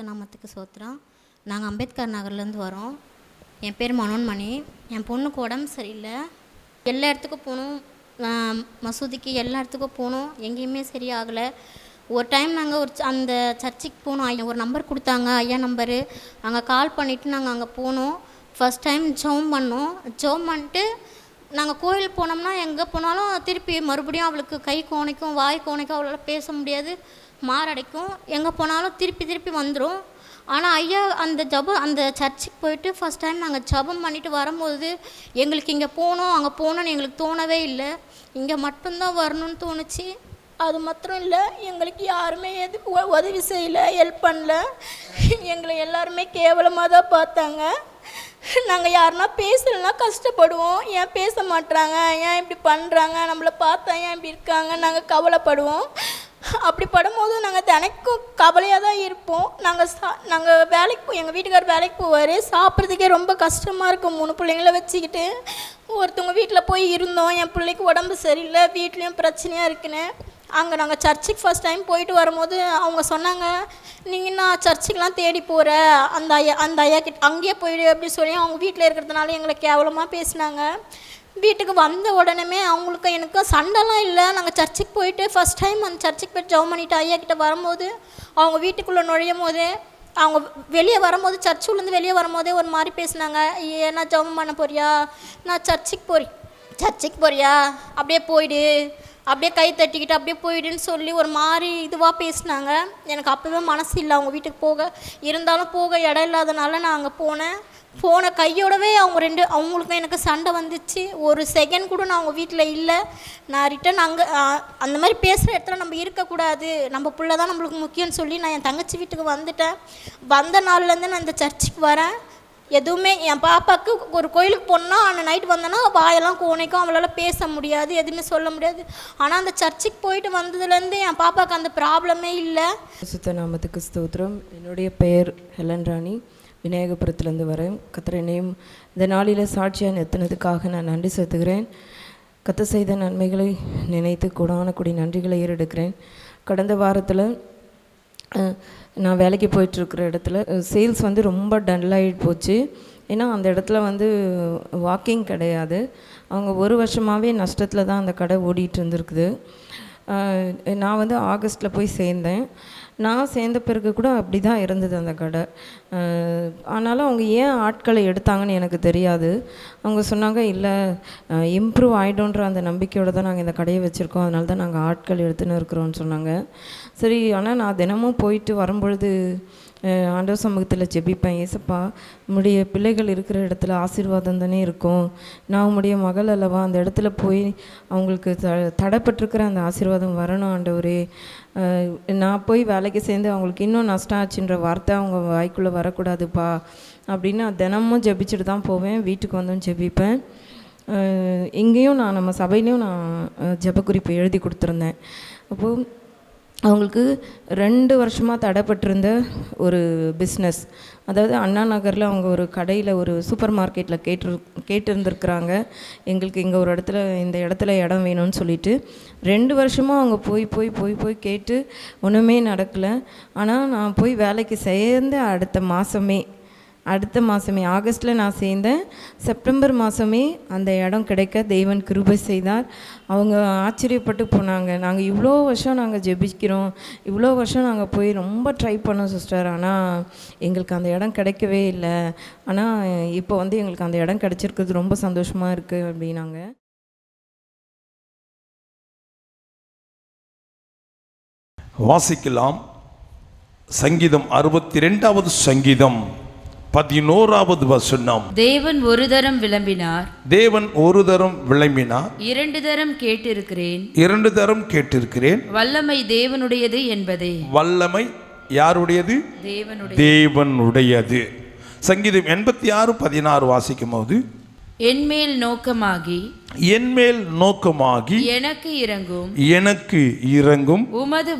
நாமத்துக்கு சோத்திரம். நாங்கள் அம்பேத்கர் நகர்லேருந்து வரோம். என் பேர் மனோன்மணி. என் பொண்ணுக்கு உடம்பு சரியில்லை. எல்லா இடத்துக்கும் போகணும், மசூதிக்கு எல்லா இடத்துக்கும் போகணும், எங்கேயுமே சரியாகலை. ஒரு டைம் நாங்கள் அந்த சர்ச்சுக்கு போனோம். ஒரு நம்பர் கொடுத்தாங்க, ஐயா நம்பரு. அங்கே கால் பண்ணிவிட்டு நாங்கள் அங்கே போனோம். ஃபஸ்ட் டைம் ஜெபம் பண்ணோம். ஜெபம் பண்ணிட்டு நாங்கள் கோயில் போனோம்னா எங்கே போனாலும் திருப்பி மறுபடியும் அவளுக்கு கை கோணைக்கும், வாய் கோணைக்கும், அவளால் பேச முடியாது, மாரடைக்கும். எங்கே போனாலும் திருப்பி வந்துடும். ஆனால் ஐயா அந்த சர்ச்சுக்கு போயிட்டு ஃபஸ்ட் டைம் நாங்கள் ஜெபம் பண்ணிவிட்டு வரும்போது எங்களுக்கு இங்கே போகணும் அங்கே போகணுன்னு எங்களுக்கு தோணவே இல்லை. இங்கே மட்டும்தான் வரணும்னு தோணுச்சு. அது மாத்திரம் இல்லை, எங்களுக்கு யாருமே எதுக்கு உதவி செய்யலை, ஹெல்ப் பண்ணல. எங்களை எல்லாருமே கேவலமாக தான் பார்த்தாங்க. நாங்கள் யாருன்னா பேசலைன்னா கஷ்டப்படுவோம். ஏன் பேச மாட்டுறாங்க, ஏன் இப்படி பண்ணுறாங்க, நம்மளை பார்த்தா ஏன் இப்படி இருக்காங்க, நாங்கள் கவலைப்படுவோம். அப்படி படும்போது நாங்கள் தினைக்கும் கவலையாக தான் இருப்போம். நாங்கள் வேலைக்கு எங்கள் வீட்டுக்கார் வேலைக்கு போவார். சாப்பிட்றதுக்கே ரொம்ப கஷ்டமாக இருக்கும் 3 பிள்ளைங்கள வச்சுக்கிட்டு. ஒருத்தவங்க வீட்டில் போய் இருந்தோம். என் பிள்ளைக்கு உடம்பு சரியில்லை, வீட்லேயும் பிரச்சனையாக இருக்குன்னு. அங்கே நாங்கள் சர்ச்சுக்கு ஃபஸ்ட் டைம் போயிட்டு வரும்போது அவங்க சொன்னாங்க, நீங்கள் நான் சர்ச்சுக்கெலாம் தேடி போகிற அந்த ஐயா கிட்ட அங்கேயே போயிடு அப்படி சொல்லி அவங்க வீட்டில் இருக்கிறதுனால எங்களை கேவலமாக பேசினாங்க. வீட்டுக்கு வந்த உடனே அவங்களுக்கும் எனக்கும் சண்டைலாம் இல்லை. நாங்கள் சர்ச்சுக்கு போயிட்டு ஃபஸ்ட் டைம் அந்த சர்ச்சுக்கு போய்ட்டு ஜெபம் பண்ணிவிட்டு ஐயா கிட்ட வரும்போது அவங்க வீட்டுக்குள்ளே நுழையும் போது அவங்க வெளியே வரும்போது சர்ச்சுலேருந்து வெளியே வரும்போதே ஒரு மாதிரி பேசினாங்க. ஏன்னா ஜெபம் பண்ண போறியா, நான் சர்ச்சுக்கு போறியா, அப்படியே போயிடு, அப்படியே கை தட்டிக்கிட்டு அப்படியே போயிடுன்னு சொல்லி ஒரு மாதிரி இதுவாக பேசினாங்க. எனக்கு அப்போவே மனசு இல்லை அவங்க வீட்டுக்கு போக. இருந்தாலும் போக இடம் இல்லாதனால நான் அங்கே போன கையோடவே அவங்களுக்கும் எனக்கு சண்டை வந்துச்சு. ஒரு செகண்ட் கூட நான் அவங்க வீட்டில் இல்லை. நான் ரிட்டன் அந்த மாதிரி பேசுகிற இடத்துல நம்ம இருக்கக்கூடாது, நம்ம பிள்ளை தான் நம்மளுக்கு முக்கியம்னு சொல்லி நான் என் தங்கச்சி வீட்டுக்கு வந்துட்டேன். வந்த நாள்லேருந்து நான் இந்த சர்ச்சுக்கு வரேன். எதுவுமே என் பாப்பாவுக்கு ஒரு கோயிலுக்கு போனால் அந்த நைட்டு வந்தோன்னா வாயெல்லாம் கோணைக்கும், அவளால் பேச முடியாது, எதுவுமே சொல்ல முடியாது. ஆனால் அந்த சர்ச்சுக்கு போயிட்டு வந்ததுலேருந்து என் பாப்பாவுக்கு அந்த ப்ராப்ளமே இல்லை. சுத்த நாமத்துக்கு ஸ்தோத்திரம். என்னுடைய பெயர் ஹெலன் ராணி. விநாயகபுரத்துலேருந்து வரேன். கர்த்தரையும் இந்த நாளில் சாட்சியாக நிறுத்தினதுக்காக நான் நன்றி செலுத்துகிறேன். கர்த்தர் செய்த நன்மைகளை நினைத்து கொடி நன்றிகளை ஏறெடுக்கிறேன். கடந்த வாரத்தில் நான் வேலைக்கு போயிட்டுருக்கிற இடத்துல சேல்ஸ் ரொம்ப டல்லாகிட்டு போச்சு. ஏன்னா அந்த இடத்துல வாக்கிங் கிடையாது. அவங்க 1 வருஷமாகவே நஷ்டத்தில் தான் அந்த கடை ஓடிட்டு இருந்திருக்குது. நான் ஆகஸ்ட்டில் போய் சேர்ந்தேன். நான் சேர்ந்த பிறகு கூட அப்படி தான் இருந்தது அந்த கடை. ஆனாலும் அவங்க ஏன் ஆட்களை எடுத்தாங்கன்னு எனக்கு தெரியாது. அவங்க சொன்னாங்க, இல்லை இம்ப்ரூவ் ஆகிடும்ன்ற அந்த நம்பிக்கையோடு தான் நாங்கள் இந்த கடையை வச்சுருக்கோம், அதனால தான் நாங்கள் ஆட்கள் எடுத்துன்னு இருக்கிறோன்னு சொன்னாங்க. சரி, ஆனால் நான் தினமும் போயிட்டு வரும்பொழுது ஆண்டவர் சமூகத்தில் ஜெபிப்பேன். ஏசப்பா, உம்முடைய பிள்ளைகள் இருக்கிற இடத்துல ஆசீர்வாதம் தானே இருக்கும். நான் உம்முடைய மகள் அல்லவா, அந்த இடத்துல போய் அவங்களுக்கு தடைப்பட்டிருக்கிற அந்த ஆசீர்வாதம் வரணும் ஆண்டவரே. நான் போய் வேலைக்கு சேர்ந்து அவங்களுக்கு இன்னும் நஷ்டம் ஆச்சுன்ற வார்த்தை அவங்க வாய்க்குள்ளே வரக்கூடாதுப்பா அப்படின்னு தினமும் ஜெபிச்சுட்டு தான் போவேன். வீட்டுக்கு வந்தும் ஜெபிப்பேன். இங்கேயும் நம்ம சபையிலையும் நான் ஜெபக்குறிப்பு எழுதி கொடுத்துருந்தேன். அப்போது அவங்களுக்கு 2 வருஷமாக தடைப்பட்டிருந்த ஒரு பிஸ்னஸ், அதாவது அண்ணா நகரில் அவங்க ஒரு கடையில் ஒரு சூப்பர் மார்க்கெட்டில் கேட்டிருந்துருக்குறாங்க, எங்களுக்கு இங்கே ஒரு இடத்துல இந்த இடத்துல இடம் வேணும்னு சொல்லிட்டு. 2 வருஷமாக அவங்க போய் கேட்டு ஒன்றுமே நடக்கலை. ஆனால் நான் போய் வேலைக்கு சேர்ந்து அடுத்த மாதமே ஆகஸ்ட்டில் நான் சேர்ந்தேன். செப்டம்பர் மாதமே அந்த இடம் கிடைக்க தேவன் கிருபை செய்தார். அவங்க ஆச்சரியப்பட்டு போனாங்க. நாங்கள் இவ்வளோ வருஷம் நாங்கள் ஜெபிக்கிறோம், இவ்வளோ வருஷம் நாங்கள் போய் ரொம்ப ட்ரை பண்ணோம் சிஸ்டர், ஆனால் எங்களுக்கு அந்த இடம் கிடைக்கவே இல்லை. ஆனால் இப்போ எங்களுக்கு அந்த இடம் கிடைச்சிருக்கிறது ரொம்ப சந்தோஷமாக இருக்குது அப்படின்னாங்க. வாசிக்கலாம். சங்கீதம் 62வது சங்கீதம் 11வது வசனம். தேவன் ஒரு தரம் விளம்பினார், 2 தரம் கேட்டிருக்கிறேன். வல்லமை தேவனுடையது என்பதே. வல்லமை யாருடையது? தேவனுடையது. சங்கீதம் 86:16 வாசிக்கும் போது, என்மேல் நோக்கமாகி எனக்கு இறங்கும் உமது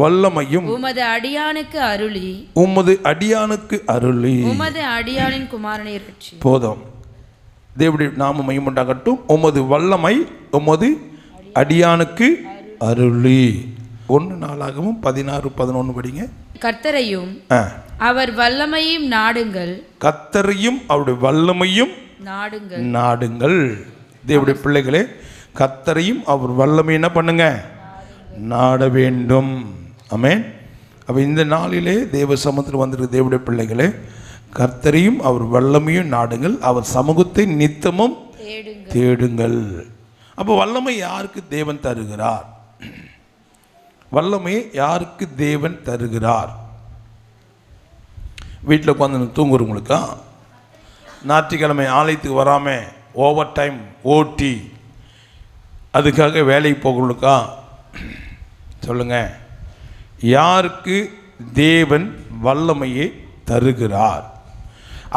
வல்லமையும் உமது அடியானுக்கு அருளி உமது அடியானின் குமாரனை ரட்சி. போதும். தேவனுடைய நாமம் மகிமையுண்டாகட்டும். உமது வல்லமை உமது அடியானுக்கு அருளி. 1 நாளாகவும் 16:11 படிங்க. கர்த்தரையும் அவர் வல்லமையும் நாடுங்கள். கர்த்தரையும் அவருடைய வல்லமையும் நாடுங்கள். தேவனுடைய பிள்ளைகளே, கர்த்தரையும் அவர் வல்லமை என்ன பண்ணுங்க? நாட வேண்டும். ஆமென். அப்போ இந்த நாளிலே தேவ சமூகத்தில் வந்திருக்க தேவனுடைய பிள்ளைகளே, கர்த்தரையும் அவர் வல்லமையும் நாடுங்கள், அவர் சமூகத்தை நித்தமும் தேடுங்கள். அப்போ வல்லமை யாருக்கு தேவன் தருகிறார்? வல்லமை யாருக்கு தேவன் தருகிறார்? வீட்டில் உட்காந்து தூங்குறவங்களுக்கா? ஞாயிற்றுக்கிழமை ஆலயத்துக்கு வராமல் ஓவர் டைம் ஓட்டி அதுக்காக வேலைக்கு போகிறவங்களுக்கா? சொல்லுங்கள், யாருக்கு தேவன் வல்லமையை தருகிறார்?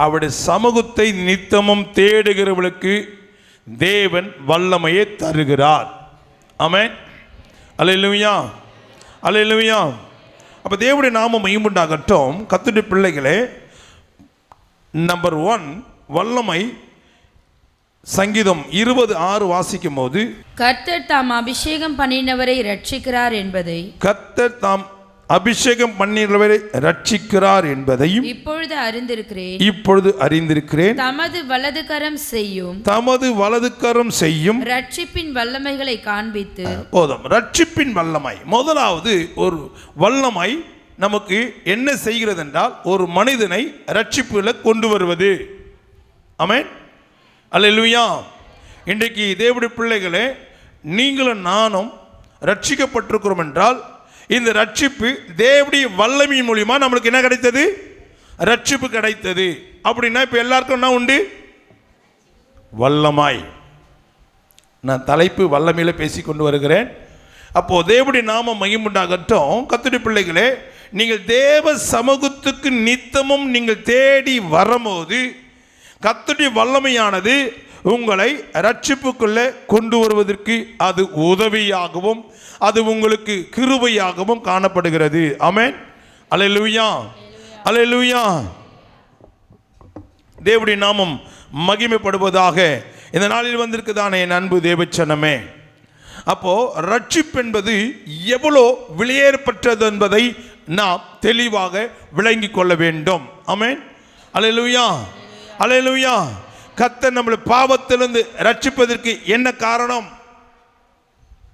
அவருடைய சமூகத்தை நித்தமும் தேடுகிறவர்களுக்கு தேவன் வல்லமையை தருகிறார். ஆமென். அல்லேலூயா, அல்லேலூயா. அப்போ தேவனுடைய நாமம் மகிமையுண்டாகட்டும். கர்த்தருடைய பிள்ளைகளே, நம்பர் 1 வல்லமை. சங்கீதம் 20:6 வாசிக்கும் போது, கர்த்தர் தாம் அபிஷேகம் பண்ணினவரை ரட்சிக்கிறார் என்பதை, கர்த்தர் தாம் அபிஷேகம் பண்ணினவரை ரட்சிக்கிறார் என்பதையும் இப்பொழுது அறிந்திருக்கிறேன். தமது வலது கரம் செய்யும் ரட்சிப்பின் வல்லமைகளை காண்பித்து. போதும். ரட்சிப்பின் வல்லமை. முதலாவது ஒரு வல்லமை நமக்கு என்ன செய்கிறது என்றால், ஒரு மனிதனை ரட்சிப்புல கொண்டு வருவது. ஆமென். அல்லேலூயா. இன்றைக்கு தேவனுடைய பிள்ளைகளே, நீங்களும் நானும் ரட்சிக்கப்பட்டிருக்கிறோம் என்றால், இந்த ரட்சிப்பு தேவனுடைய வல்லமையின் மூலியமா நம்மளுக்கு என்ன கிடைத்தது? ரட்சிப்பு கிடைத்தது. அப்படின்னா இப்போ எல்லாருக்கும் என்ன உண்டு? வல்லமாய். நான் தலைப்பு வல்லமையில பேசி கொண்டு வருகிறேன். அப்போ தேவனுடைய நாமம் மகிமையுண்டாகட்டும். கர்த்தருடைய பிள்ளைகளே, நீங்கள் தேவ சமூகத்துக்கு நித்தமும் நீங்கள் தேடி வரும்போது கர்த்தருடைய வல்லமையானது உங்களை ரட்சிப்புக்குள்ளே கொண்டு வருவதற்கு அது உதவியாகவும் அது உங்களுக்கு கிருபையாகவும் காணப்படுகிறது. ஆமென். அல்லேலூயா, அல்லேலூயா. தேவனுடைய நாமம் மகிமைப்படுவதாக. இந்த நாளில் வந்திருக்குதானே என் அன்பு தேவச்சனமே. அப்போ ரட்சிப்பு என்பது எவ்வளோ விலையேறப்பட்டது என்பதை நாம் தெளிவாக விளங்கி கொள்ள வேண்டும். ஆமென். அல்லேலூயா, அல்லேலூயா. கர்த்தர் நம்மளை பாவத்திலிருந்து ரட்சிப்பதற்கு என்ன காரணம்?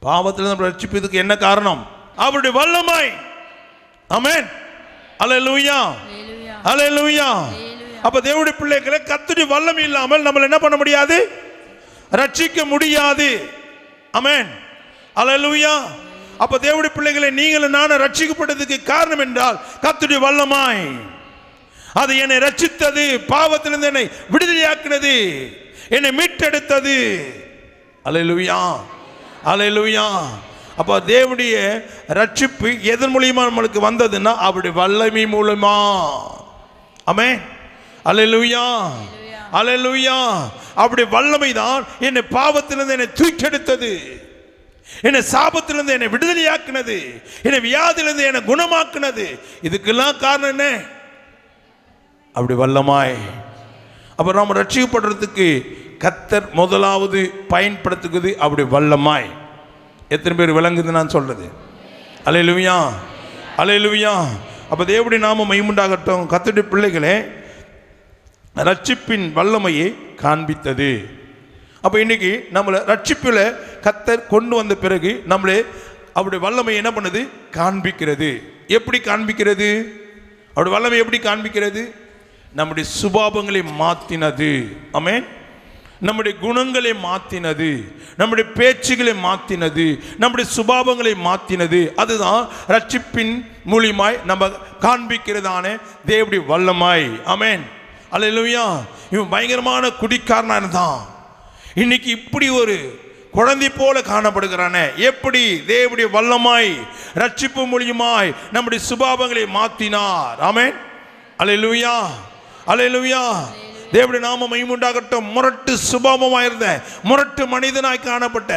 பாவத்திலிருந்து நம்மளை ரட்சிப்பதற்கு என்ன காரணம்? அவருடைய வல்லமை. ஆமென். அல்லேலூயா, அல்லேலூயா. அப்ப தேவனுடைய பிள்ளைகளை கர்த்தருடைய வல்லமை இல்லாமல் நம்ம என்ன பண்ண முடியாது? ரட்சிக்க முடியாது. ஆமென். அல்லேலூயா. அப்ப தேவனுடைய பிள்ளைகளை நீங்களும் நானும் ரட்சிக்கப்பட்டதுக்கு காரணம் என்றால் கர்த்தருடைய வல்லமை. அது என்னை ரட்சித்தது, பாவத்திலிருந்து என்னை விடுதலையாக்கினது, என்னை மீட்டெடுத்தது. அல்லேலூயா, அல்லேலூயா. அப்போ தேவனுடைய ரட்சிப்பு எதன் மூலியமா நம்மளுக்கு வந்ததுன்னா அவருடைய வல்லமை மூலமா. ஆமென். அல்லேலூயா, அல்லேலூயா. அவருடைய வல்லமை தான் என்னை பாவத்திலிருந்து என்னை தூக்கெடுத்தது, என்னை சாபத்திலிருந்து என்னை விடுதலையாக்கினது, என்னை வியாதியிலிருந்து என்னை குணமாக்கினது. இதுக்கெல்லாம் காரணம் என்ன? அப்படி வல்லமாய். அப்போ நாம் ரட்சிக்கப்படுறதுக்கு கர்த்தர் முதலாவது பயன்படுத்துகிறது அப்படி வல்லமாய். எத்தனை பேர் விளங்குது நான் சொல்றது? அல்லேலூயா, அல்லேலூயா. அப்போ தேவனுடைய நாமம் மகிமையுண்டாகட்டும். கர்த்தருடைய பிள்ளைகளே, ரட்சிப்பின் வல்லமையை காண்பித்தது. அப்போ இன்னைக்கு நம்மளை ரட்சிப்பில் கர்த்தர் கொண்டு வந்த பிறகு நம்மளே அவருடைய வல்லமை என்ன பண்ணுது? காண்பிக்கிறது. எப்படி காண்பிக்கிறது? அவருடைய வல்லமை எப்படி காண்பிக்கிறது? நம்முடைய சுபாவங்களை மாற்றினது. ஆமென். நம்முடைய குணங்களை மாற்றினது, நம்முடைய பேச்சுகளை மாற்றினது, நம்முடைய சுபாவங்களை மாற்றினது. அதுதான் ரட்சிப்பின் மூலியமாய் நம்ம காண்பிக்கிறதான தேவனுடைய வல்லமாய். ஆமென். அல்லேலூயா. இவன் பயங்கரமான குடிக்காரனா இருந்தான், இன்னைக்கு இப்படி ஒரு குழந்தை போல காணப்படுகிறானே. எப்படி தேவனுடைய வல்லமாய் ரட்சிப்பு மூலியமாய் நம்முடைய சுபாவங்களை மாற்றினார். ஆமென். அல்லேலூயா, அல்லேலூயா. தேவனுடைய நாமம் மகிமையுண்டாகட்டும். முரட்டு சுபாவமாக இருந்த முரட்டு மனிதனாய் காணப்பட்ட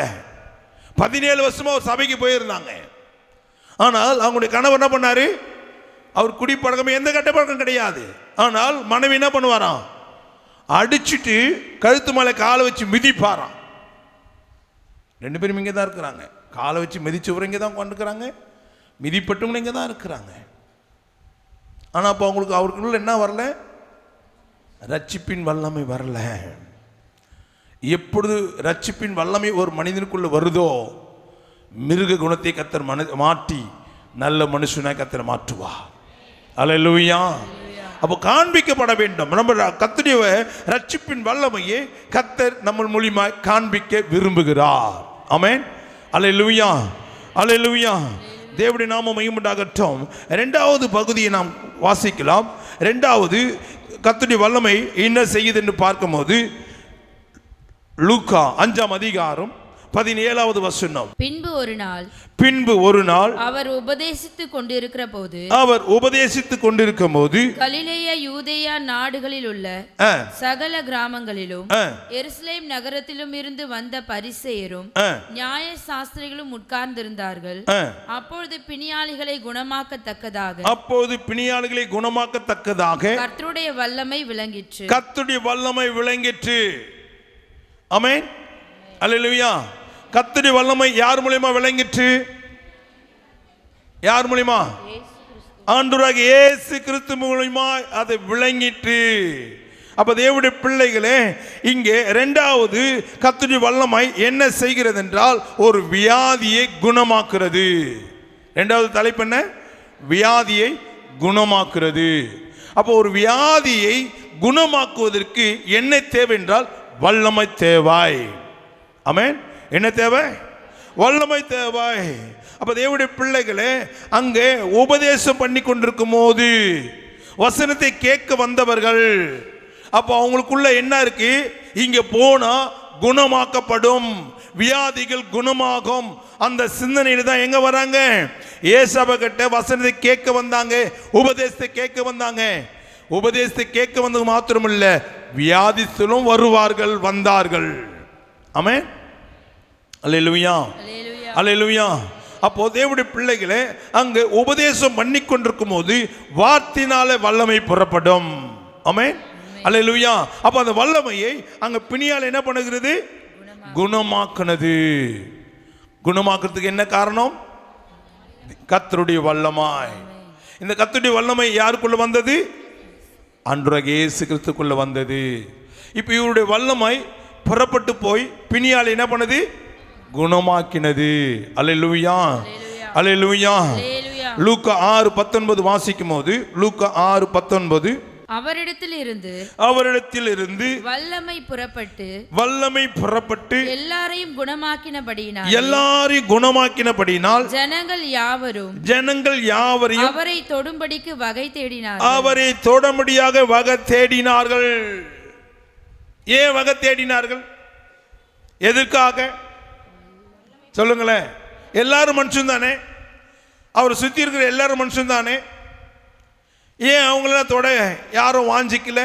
17 வருஷமா ஒரு சபைக்கு போயிருந்தாங்க. ஆனால் அவங்களுடைய கணவர் என்ன பண்ணாரு? அவர் குடிப்பழக்கம் எந்த கெட்ட பழக்கம் கிடையாது. ஆனால் மனைவி என்ன பண்ணுவாராம்? அடிச்சுட்டு கழுத்து மேலே காலை வச்சு மிதிப்பாராம். 2 பேரும் இங்கே தான் இருக்கிறாங்க. காலை வச்சு மிதிச்சவரை இங்கே தான் கொண்டுக்கிறாங்க, மிதிப்பட்டவங்க இங்கே தான் இருக்கிறாங்க. ஆனால் அப்போ அவருக்குள்ள என்ன வரல? ரட்சிப்பின் வல்லமை வரல. எப்பொழுது ரட்சிப்பின் வல்லமை ஒரு மனிதனுக்குள்ள வருதோ, மிருக குணத்தை கர்த்தர் மாற்றி நல்ல மனுஷனாய் கர்த்தர் மாற்றுவா. அல்லேலூயா. அப்போ காண்பிக்கப்பட வேண்டும். நம்ம கர்த்தருடைய ரட்சிப்பின் வல்லமையை கர்த்தர் நம்ம மூலமாய் காண்பிக்க விரும்புகிறார். ஆமென். அல்லேலூயா, அல்லேலூயா. தேவனுடைய நாமம் மகிமையுண்டாகட்டும். இரண்டாவது பகுதியை நாம் வாசிக்கலாம். இரண்டாவது கர்த்தருடைய வல்லமை என்ன செய்யுது என்று பார்க்கும்போது லூக்கா 5ஆம் அதிகாரம் 17வது வசனம். பின்பு ஒரு நாள் அவர் உபதேசித்துக் கொண்டிருக்கும் போது கலிலேயா யூதேயா நாடுகளில் உள்ள சகல கிராமங்களிலும் எருசலேம் நகரத்திலும் இருந்து வந்த பரிசேயரும் நியாய சாஸ்திரிகளும் உட்கார்ந்திருந்தார்கள். அப்பொழுது பிணியாளிகளை குணமாக்கத்தக்கதாக கர்த்தருடைய வல்லமை விளங்கிற்று. ஆமென். அல்லேலூயா. கர்த்தருடைய வல்லமை யார் மூலமா விளங்கிற்று? யார் மூலமா? ஆண்டவராகிய இயேசு கிறிஸ்து மூலமா அது விளங்கிற்று. அப்ப தேவனுடைய பிள்ளைகளே, இங்கே இரண்டாவது கர்த்தருடைய வல்லமை என்ன செய்கிறது என்றால் ஒரு வியாதியை குணமாக்குறது. இரண்டாவது தலைப்பு என்ன? வியாதியை குணமாக்குறது. அப்போ ஒரு வியாதியை குணமாக்குவதற்கு என்ன தேவை என்றால் வல்லமை தேவை. ஆமென். என்ன தேவை? வல்லமை தேவை. அப்ப தேவனுடைய பிள்ளைகளே, அங்கே உபதேசம் பண்ணி கொண்டிருக்கும் போது வசனத்தை கேட்க வந்தவர்கள், அப்போ அவங்களுக்குள்ள என்ன இருக்கு? இங்க போனா குணமாக்கப்படும், வியாதிகள் குணமாகும். அந்த சிந்தனையில தான் எங்க வராங்க? ஏசபை கிட்ட வசனத்தை கேட்க வந்தாங்க, உபதேசத்தை கேட்க வந்தாங்க. உபதேசத்தை கேட்க வந்தது மாத்திரமல்ல, வியாதிஸ்தரும் வருவார்கள், வந்தார்கள். ஆமென். அல்லேலூயா, அல்லேலூயா. அப்போ தேவனுடைய பிள்ளைகளே, அங்கு உபதேசம் பண்ணி கொண்டிருக்கும் போது வார்த்தையினாலே வல்லமை புறப்படும். ஆமென். அல்லேலூயா. அப்போ அந்த வல்லமையை அங்க பிணியால் என்ன பண்ணுகிறது? குணமாக்குனது. குணமாக்குறதுக்கு என்ன காரணம்? கர்த்தருடைய வல்லமை. இந்த கர்த்தருடைய வல்லமை யாருக்குள்ள வந்தது? ஆண்டவராகிய இயேசு கிறிஸ்துக்குள்ள வந்தது. இப்போ இவருடைய வல்லமை புறப்பட்டு போய் பிணியால் என்ன பண்ணது? குணமாக்கினது. அல்லேலூயா, அல்லேலூயா. லூக்கா 6:19 வாசிக்கும் போது, லூக்கா 6:19, அவரிடத்தில் இருந்து வல்லமை புறப்பட்டு எல்லாரையும் குணமாக்கினபடியினால் ஜனங்கள் யாவரையும் அவரை தொடும்படிக்கு வகை தேடினார்கள். ஏன் வகை தேடினார்கள்? எதற்காக சொல்லுங்களேன். எல்லாரும் மனுஷன் தானே, அவர் சுத்தி இருக்கிற எல்லாரும் மனுஷன் தானே. ஏன் அவங்கள தொட யாரும் வாஞ்சிக்கல?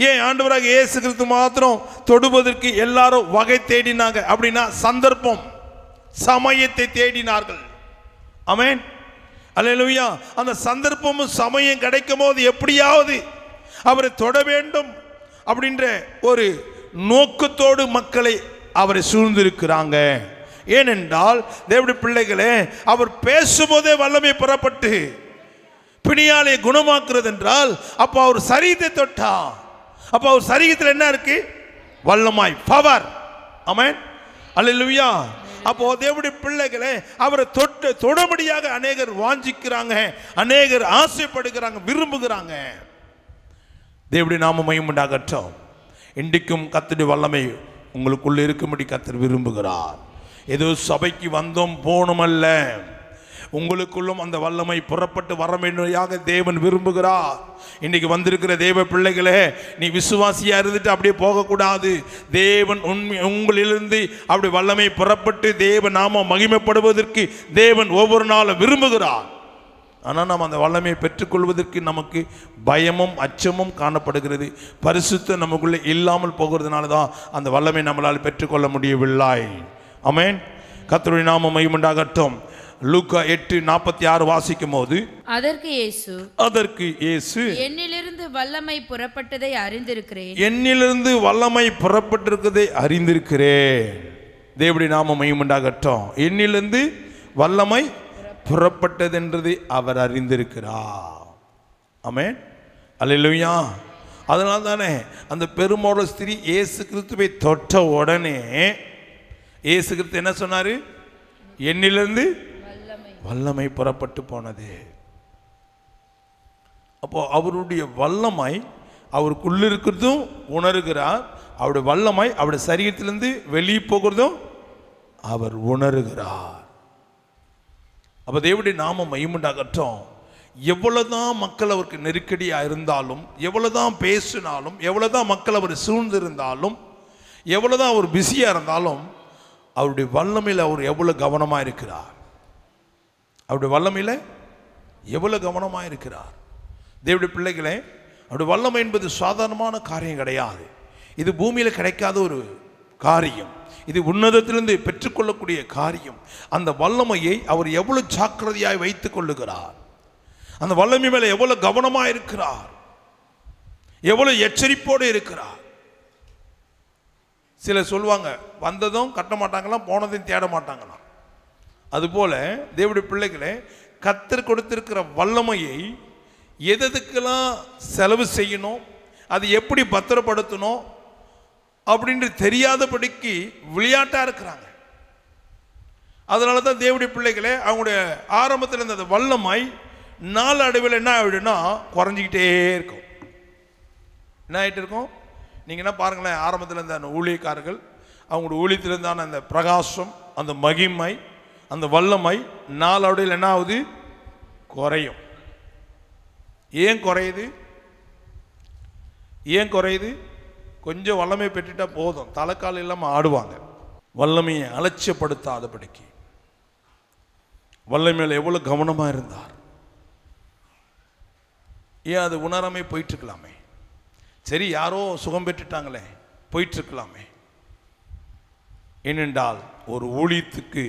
ஏன் ஆண்டவராக இயேசு கிறிஸ்து மாத்திரம் தொடுவதற்கு எல்லாரும் வகை தேடினாங்க? அப்படின்னா சந்தர்ப்பம், சமயத்தை தேடினார்கள். ஆமென். அல்லேலூயா. அந்த சந்தர்ப்பமும் சமயம் கிடைக்கும் போது எப்படியாவது அவரை தொட வேண்டும் அப்படின்ற ஒரு நோக்கத்தோடு மக்களை அவரை சூழ்ந்திருக்கிறாங்க. ஏனென்றால் தேவனுடைய பிள்ளைகளே, அவர் பேசும்போதே வல்லமை புறப்பட்டு பிணியாலை குணமாக்குறது என்றால், அப்போ அவர் சரீரத்தை தொட்டா, அப்போ அவர் சரீரத்தில் என்ன இருக்கு? வல்லமை, பவர். ஆமென். அல்லேலூயா. அப்போ தேவனுடைய பிள்ளைகளே, அவரை தொடபடியாக அநேகர் வாஞ்சிக்கிறாங்க, அநேகர் ஆசைப்படுகிறாங்க, விரும்புகிறாங்க. தேவனுடைய நாமம் மகிமையுண்டாகட்டும். இன்றைக்கும் கர்த்தருடைய வல்லமை உங்களுக்குள்ள இருக்கும்படி கர்த்தர் விரும்புகிறார். ஏதோ சபைக்கு வந்தோம் போனோம் அல்ல, உங்களுக்குள்ளும் அந்த வல்லமை புறப்பட்டு வர வேண்டியாக தேவன் விரும்புகிறார். இன்னைக்கு வந்திருக்கிற தேவ பிள்ளைகளே, நீ விசுவாசியா இருந்துட்டு அப்படியே போகக்கூடாது. தேவன் உங்களிலிருந்து அப்படி வல்லமை புறப்பட்டு தேவ நாம மகிமைப்படுவதற்கு தேவன் ஒவ்வொரு நாளும் விரும்புகிறார். ஆனால் நாம் அந்த வல்லமையை பெற்றுக்கொள்வதற்கு நமக்கு பயமும் அச்சமும் காணப்படுகிறது. பரிசுத்தம் நமக்குள்ளே இல்லாமல் போகிறதுனால தான் அந்த வல்லமை நம்மளால் பெற்றுக்கொள்ள முடியவில்லை. ஆமென். கர்த்தருடைய நாமம் மகிமையுண்டாகட்டும். லூக்கா 8:46 வாசிக்கும் போது, அதற்கு இயேசு என்னிலிருந்து வல்லமை புறப்பட்டதை அறிந்திருக்கிறேன். தேவனுடைய நாமம் மகிமையுண்டாகட்டும். என்னிலிருந்து வல்லமை புறப்பட்டதென்றதை அவர் அறிந்திருக்கிறார். ஆமென், அல்லேலூயா. அதனால தானே அந்த பெருமோட ஸ்திரீ இயேசு கிறிஸ்துவை தொட்ட உடனே இயேசு கிறிஸ்து என்ன சொன்னாரு? என்னிலிருந்து வல்லமை புறப்பட்டு போனது. அப்போ அவருடைய வல்லமை அவருக்குள்ள இருக்கிறதும் உணர்கிறார், அவருடைய வல்லமை அவருடைய சரீரத்திலிருந்து வெளியே போகிறதும் அவர் உணர்கிறார். அப்போ தேவனுடைய நாமம் மகிமையுண்டாகட்டும். எவ்வளவுதான் மக்கள் அவருக்கு நெருக்கடியாக இருந்தாலும், எவ்வளவுதான் பேசினாலும், எவ்வளவுதான் மக்கள் அவர் சூழ்ந்திருந்தாலும், எவ்வளவுதான் அவர் பிஸியாக இருந்தாலும், அவருடைய வல்லமையில் அவர் எவ்வளோ கவனமாக இருக்கிறார். அவருடைய வல்லமையில் எவ்வளோ கவனமாக இருக்கிறார். தேவனுடைய பிள்ளைகளே, அவருடைய வல்லமை என்பது சாதாரணமான காரியம் கிடையாது. இது பூமியில் கிடைக்காத ஒரு காரியம், இது உன்னதத்திலிருந்து பெற்றுக்கொள்ளக்கூடிய காரியம். அந்த வல்லமையை அவர் எவ்வளவு ஜாக்கிரதையாய் வைத்துக் கொள்ளுகிறார், அந்த வல்லமை மேலே எவ்வளவு கவனமாக இருக்கிறார், எவ்வளவு எச்சரிப்போடு இருக்கிறார். சிலர் சொல்லுவாங்க, வந்ததும் கட்ட மாட்டாங்களாம், போனதையும் தேட மாட்டாங்களாம். அதுபோல தேவனுடைய பிள்ளைகளே, கர்த்தர் கொடுத்திருக்கிற வல்லமையை எதுக்கெல்லாம் செலவு செய்யணும், அது எப்படி பத்திரப்படுத்தணும் அப்படின்னு தெரியாதபடிக்கு விளையாட்டாக இருக்கிறாங்க. அதனால தான் தேவனுடைய பிள்ளைகளே, அவங்களுடைய ஆரம்பத்தில் இருந்த அந்த வல்லமை நாள் அடைவில் என்ன ஆகிடும்னா குறைஞ்சிக்கிட்டே இருக்கும். என்ன ஆகிட்டு இருக்கும்? நீங்கள் என்ன பாருங்களேன், ஆரம்பத்தில் இருந்த அந்த ஊழியக்காரர்கள், அவங்களுடைய ஊழியத்தில் இருந்தான அந்த பிரகாசம், அந்த மகிமை, அந்த வல்லமை நாளடைவில் என்ன ஆகுது? குறையும். ஏன் குறையுது? ஏன் குறையுது? கொஞ்சம் வல்லமை பெற்றுட்டா போதும், தலைக்கால் இல்லாமல் ஆடுவாங்க. வல்லமையை அலட்சியப்படுத்தாதபடிக்கு வல்லமையில் எவ்வளோ கவனமாக இருந்தார். ஏன் அது உணராமே போயிட்டுருக்கலாமே? சரி, யாரோ சுகம் பெற்றுட்டாங்களே, போயிட்டுருக்கலாமே. ஏனென்றால் ஒரு ஊழியத்துக்கு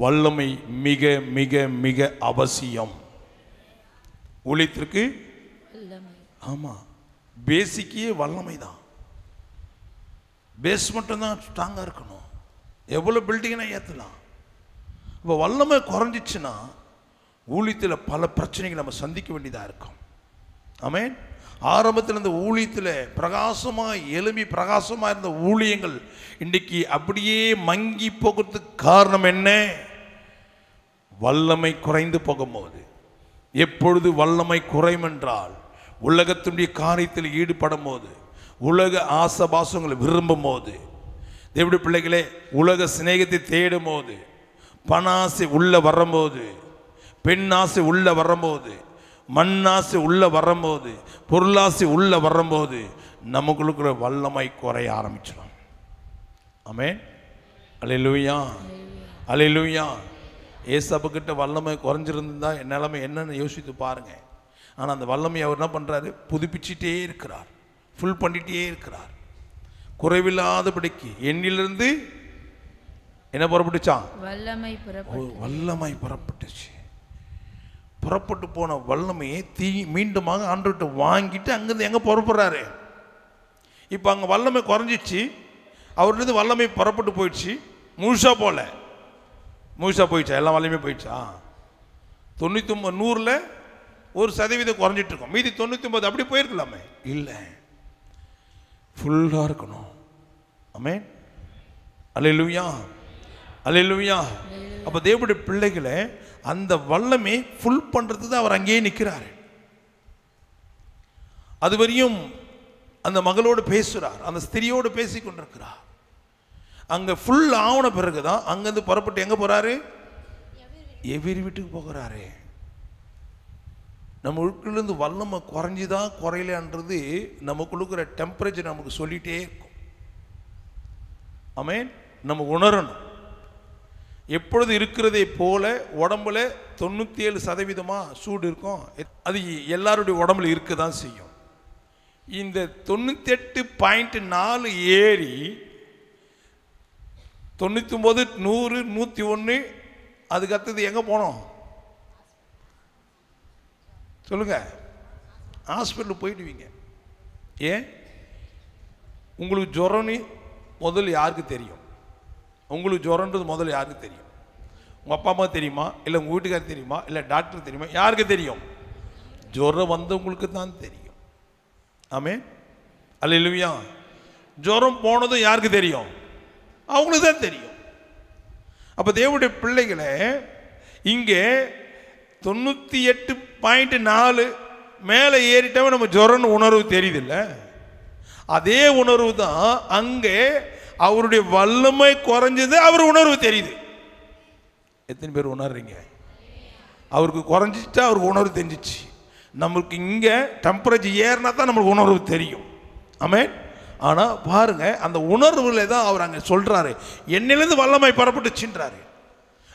வல்லமை மிக மிக மிக அவசியம். ஊழியத்திற்கு ஆமாம், பேசிக்கே வல்லமை தான். பேஸ் மட்டும் தான் ஸ்ட்ராங்காக இருக்கணும். எவ்வளோ பில்டிங்னா ஏற்றலாம். இப்போ வல்லமை குறைஞ்சிச்சுன்னா ஊழியத்தில் பல பிரச்சனைகள் நம்ம சந்திக்க வேண்டியதாக இருக்கும். ஆமென். ஆரம்பத்தில் இந்த ஊழியத்தில் பிரகாசமாக எழும்பி பிரகாசமாக இருந்த ஊழியங்கள் இன்றைக்கு அப்படியே மங்கி போகிறதுக்கு காரணம் என்ன? வல்லமை குறைந்து போகும்போது. எப்பொழுது வல்லமை குறையும் என்றால், உலகத்தினுடைய காரியத்தில் ஈடுபடும் போது, உலக ஆசபாசங்களை விரும்பும் போது, தேவனுடைய பிள்ளைகளே, உலக சிநேகத்தை தேடும் போது, பணாசை உள்ள வரும்போது, பெண்ணாசை உள்ள வரும்போது, மண்ணாசை உள்ள வரும்போது, பொருளாசை உள்ள வரும்போது, நமக்குள்ள வல்லமை குறைய ஆரம்பிச்சிடும். ஆமென், அல்லேலூயா, அல்லேலூயா. ஏசப்பக்கிட்ட வல்லமை குறைஞ்சிருந்தா என் நிலைமை என்னன்னு யோசித்து பாருங்க. ஆனால் அந்த வல்லமை அவர் என்ன பண்ணுறாரு? புதுப்பிச்சுட்டே இருக்கிறார், ஃபுல் பண்ணிகிட்டே இருக்கிறார். குறைவில்லாதபடிக்கு என்னிலிருந்து என்ன புறப்பட்டுச்சான்? வல்லமை புறப்பட்டுச்சு. புறப்பட்டு போன வல்லமையை மீண்டுமாக ஆண்டவர்கிட்ட வாங்கிட்டு அங்கேருந்து எங்கே புறப்படுறாரு? இப்போ அங்கே வல்லமை குறைஞ்சிச்சு, அவர்லேருந்து வல்லமை புறப்பட்டு போயிடுச்சு. முழுசா போல, முழுசா போயிடுச்சா? எல்லா வல்லமையும் போயிடுச்சா? 99 100ல் 1% குறைஞ்சிட்டு இருக்கோம். மீதி 99 அப்படி போயிருக்கலாமே? இல்லை, ஃபுல்லாக இருக்கணும். ஆமென், அல்லேலூயா, அல்லேலூயா. அப்போ தேவனுடைய பிள்ளைகளை அந்த வல்லமை ஃபுல் பண்ணுறதுக்கு தான் அவர் அங்கேயே நிற்கிறார். அதுவரையும் அந்த மகளோடு பேசுகிறார், அந்த ஸ்திரியோடு பேசி கொண்டிருக்கிறார். அங்கே ஃபுல் ஆவண பிறகு தான் அங்கேருந்து புறப்பட்டு எங்கே போகிறாரு? எவிரி வீட்டுக்கு போகிறாரு. நம்ம உள்குள்ளேருந்து வல்லமை குறைஞ்சிதான் குறையலன்றது நமக்குள்ளுக்கிற டெம்பரேச்சர் நமக்கு சொல்லிகிட்டே இருக்கும். ஆமென். நம்ம உணரணும். எப்பொழுது இருக்கிறதே போல உடம்புல 97% சூடு இருக்கும். அது எல்லாருடைய உடம்புல இருக்க தான் செய்யும். இந்த 98.4 ஏறி 99 100 101 அதுக்கு அடுத்தது எங்கே போனோம் சொல்லுங்க? ஹாஸ்பிட்டல் போயிடுவீங்க. ஏன்? உங்களுக்கு ஜுரம்னு முதல்ல யாருக்கு தெரியும்? உங்களுக்கு ஜுரன்றது முதல்ல யாருக்கு தெரியும்? உங்கள் அப்பா அம்மா தெரியுமா, இல்லை உங்கள் வீட்டுக்காரர் தெரியுமா, இல்லை டாக்டர் தெரியுமா? யாருக்கு தெரியும்? ஜுரம் வந்தவங்களுக்கு தான் தெரியும். ஆமென், அல்லேலூயா. ஜுரம் போனதும் யாருக்கு தெரியும்? அவங்களுக்கு தான் தெரியும். அப்போ தேவனுடைய பிள்ளைகளை இங்கே 98.4 மேலே ஏறிட்டவன் நம்ம ஜுரம்னு உணர்வு தெரியுதில்ல, அதே உணர்வு தான் அங்கே அவருடைய வல்லமை குறைஞ்சது அவர் உணர்வு தெரியுது. எத்தனை பேர் உணர்றீங்க? அவருக்கு குறைஞ்சிட்டா அவருக்கு உணர்வு தெரிஞ்சிச்சு. நம்மளுக்கு இங்கே டெம்பரேச்சர் ஏறினா தான் நம்மளுக்கு உணர்வு தெரியும். ஆமென். ஆனால் பாருங்க, அந்த உணர்வுல தான் அவர் அங்கே சொல்கிறாரு, என்னிலேருந்து வல்லமை பரப்பட்டுச்சுன்றாரு.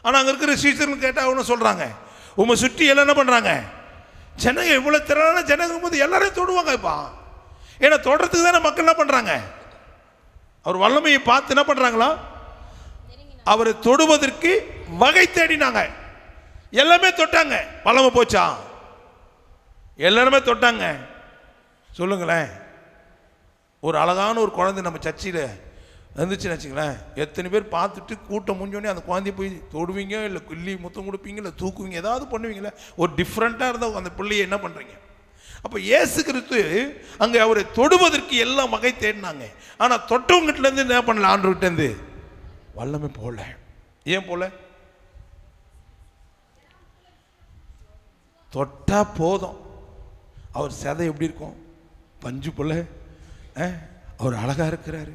ஆனால் அங்கே இருக்கிற சீசர்னு கேட்டால் அவங்க சொல்கிறாங்க, உங்களை சுற்றி எல்லாம் என்ன பண்ணுறாங்க, ஜனங்க இவ்வளோ திரளான ஜனங்க போது எல்லாரையும் தொடுவாங்க. இப்போ ஏன்னா தொடுறதுக்கு தானே மக்கள் என்ன பண்ணுறாங்க, அவர் வல்லமையை பார்த்து என்ன பண்ணுறாங்களா, அவரை தொடுவதற்கு வகை தேடினாங்க. எல்லாமே தொட்டாங்க, வல்லமை போச்சா? எல்லாருமே தொட்டாங்க. சொல்லுங்களேன், ஒரு அழகான ஒரு குழந்தை நம்ம சர்ச்சில் வந்துச்சுன்னு வச்சுங்களேன், எத்தனை பேர் பார்த்துட்டு கூட்டம் முடிஞ்சோடனே அந்த குழந்தைய போய் தொடுவீங்க, இல்லை கிள்ளி முத்தம் கொடுப்பீங்க, இல்லை தூக்குவீங்க, ஏதாவது பண்ணுவீங்களே. ஒரு டிஃப்ரெண்ட்டாக இருந்தால் அந்த பிள்ளையை என்ன பண்ணுறீங்க? அப்போ இயேசு கிறிஸ்து அங்கே அவரை தொடுவதற்கு எல்லாம் வகை தேடினாங்க. ஆனால் தொட்டவங்கிட்டேருந்து என்ன பண்ணல, ஆண்டவர்கிட்டேருந்து வல்லமை போல. ஏன் போல? தொட்டா போதும். அவர் சதை எப்படி இருக்கும், பஞ்சு போல. அவர் அழகாக இருக்கிறாரு,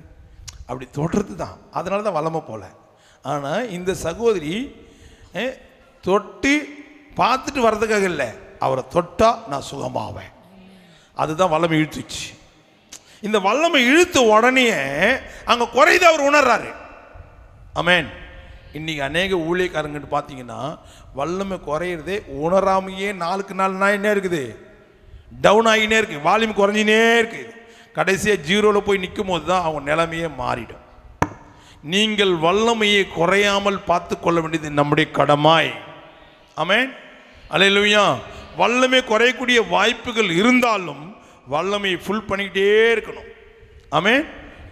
அப்படி தொடுறது தான், அதனால தான் வல்லமை போல. ஆனால் இந்த சகோதரி தொட்டு பார்த்துட்டு வர்றதுக்காக இல்லை, அவரை தொட்டா நான் சுகமாவேன், அதுதான் வல்லமை இழுத்துச்சு. இந்த வல்லமை இழுத்த உடனே அங்கே குறைந்து அவர் உணர்றாரு. ஆமென். இன்னைக்கு அநேக ஊழியக்காரங்கிட்ட பார்த்தீங்கன்னா வல்லமை குறையிறதே உணராமையே நாளுக்கு நாள் என்ன இருக்குது, டவுன் ஆகினே இருக்கு, வால்யூம் குறைஞ்சினே இருக்கு. கடைசியாக ஜீரோவில் போய் நிற்கும் போது தான் அவங்க நிலைமையே மாறிடும். நீங்கள் வல்லமையை குறையாமல் பார்த்து கொள்ள வேண்டியது நம்முடைய கடமை. ஆமென், அல்லேலூயா. வல்லமை குறையக்கூடிய வாய்ப்புகள் இருந்தாலும் வல்லமையை ஃபுல் பண்ணிக்கிட்டே இருக்கணும். ஆமென்.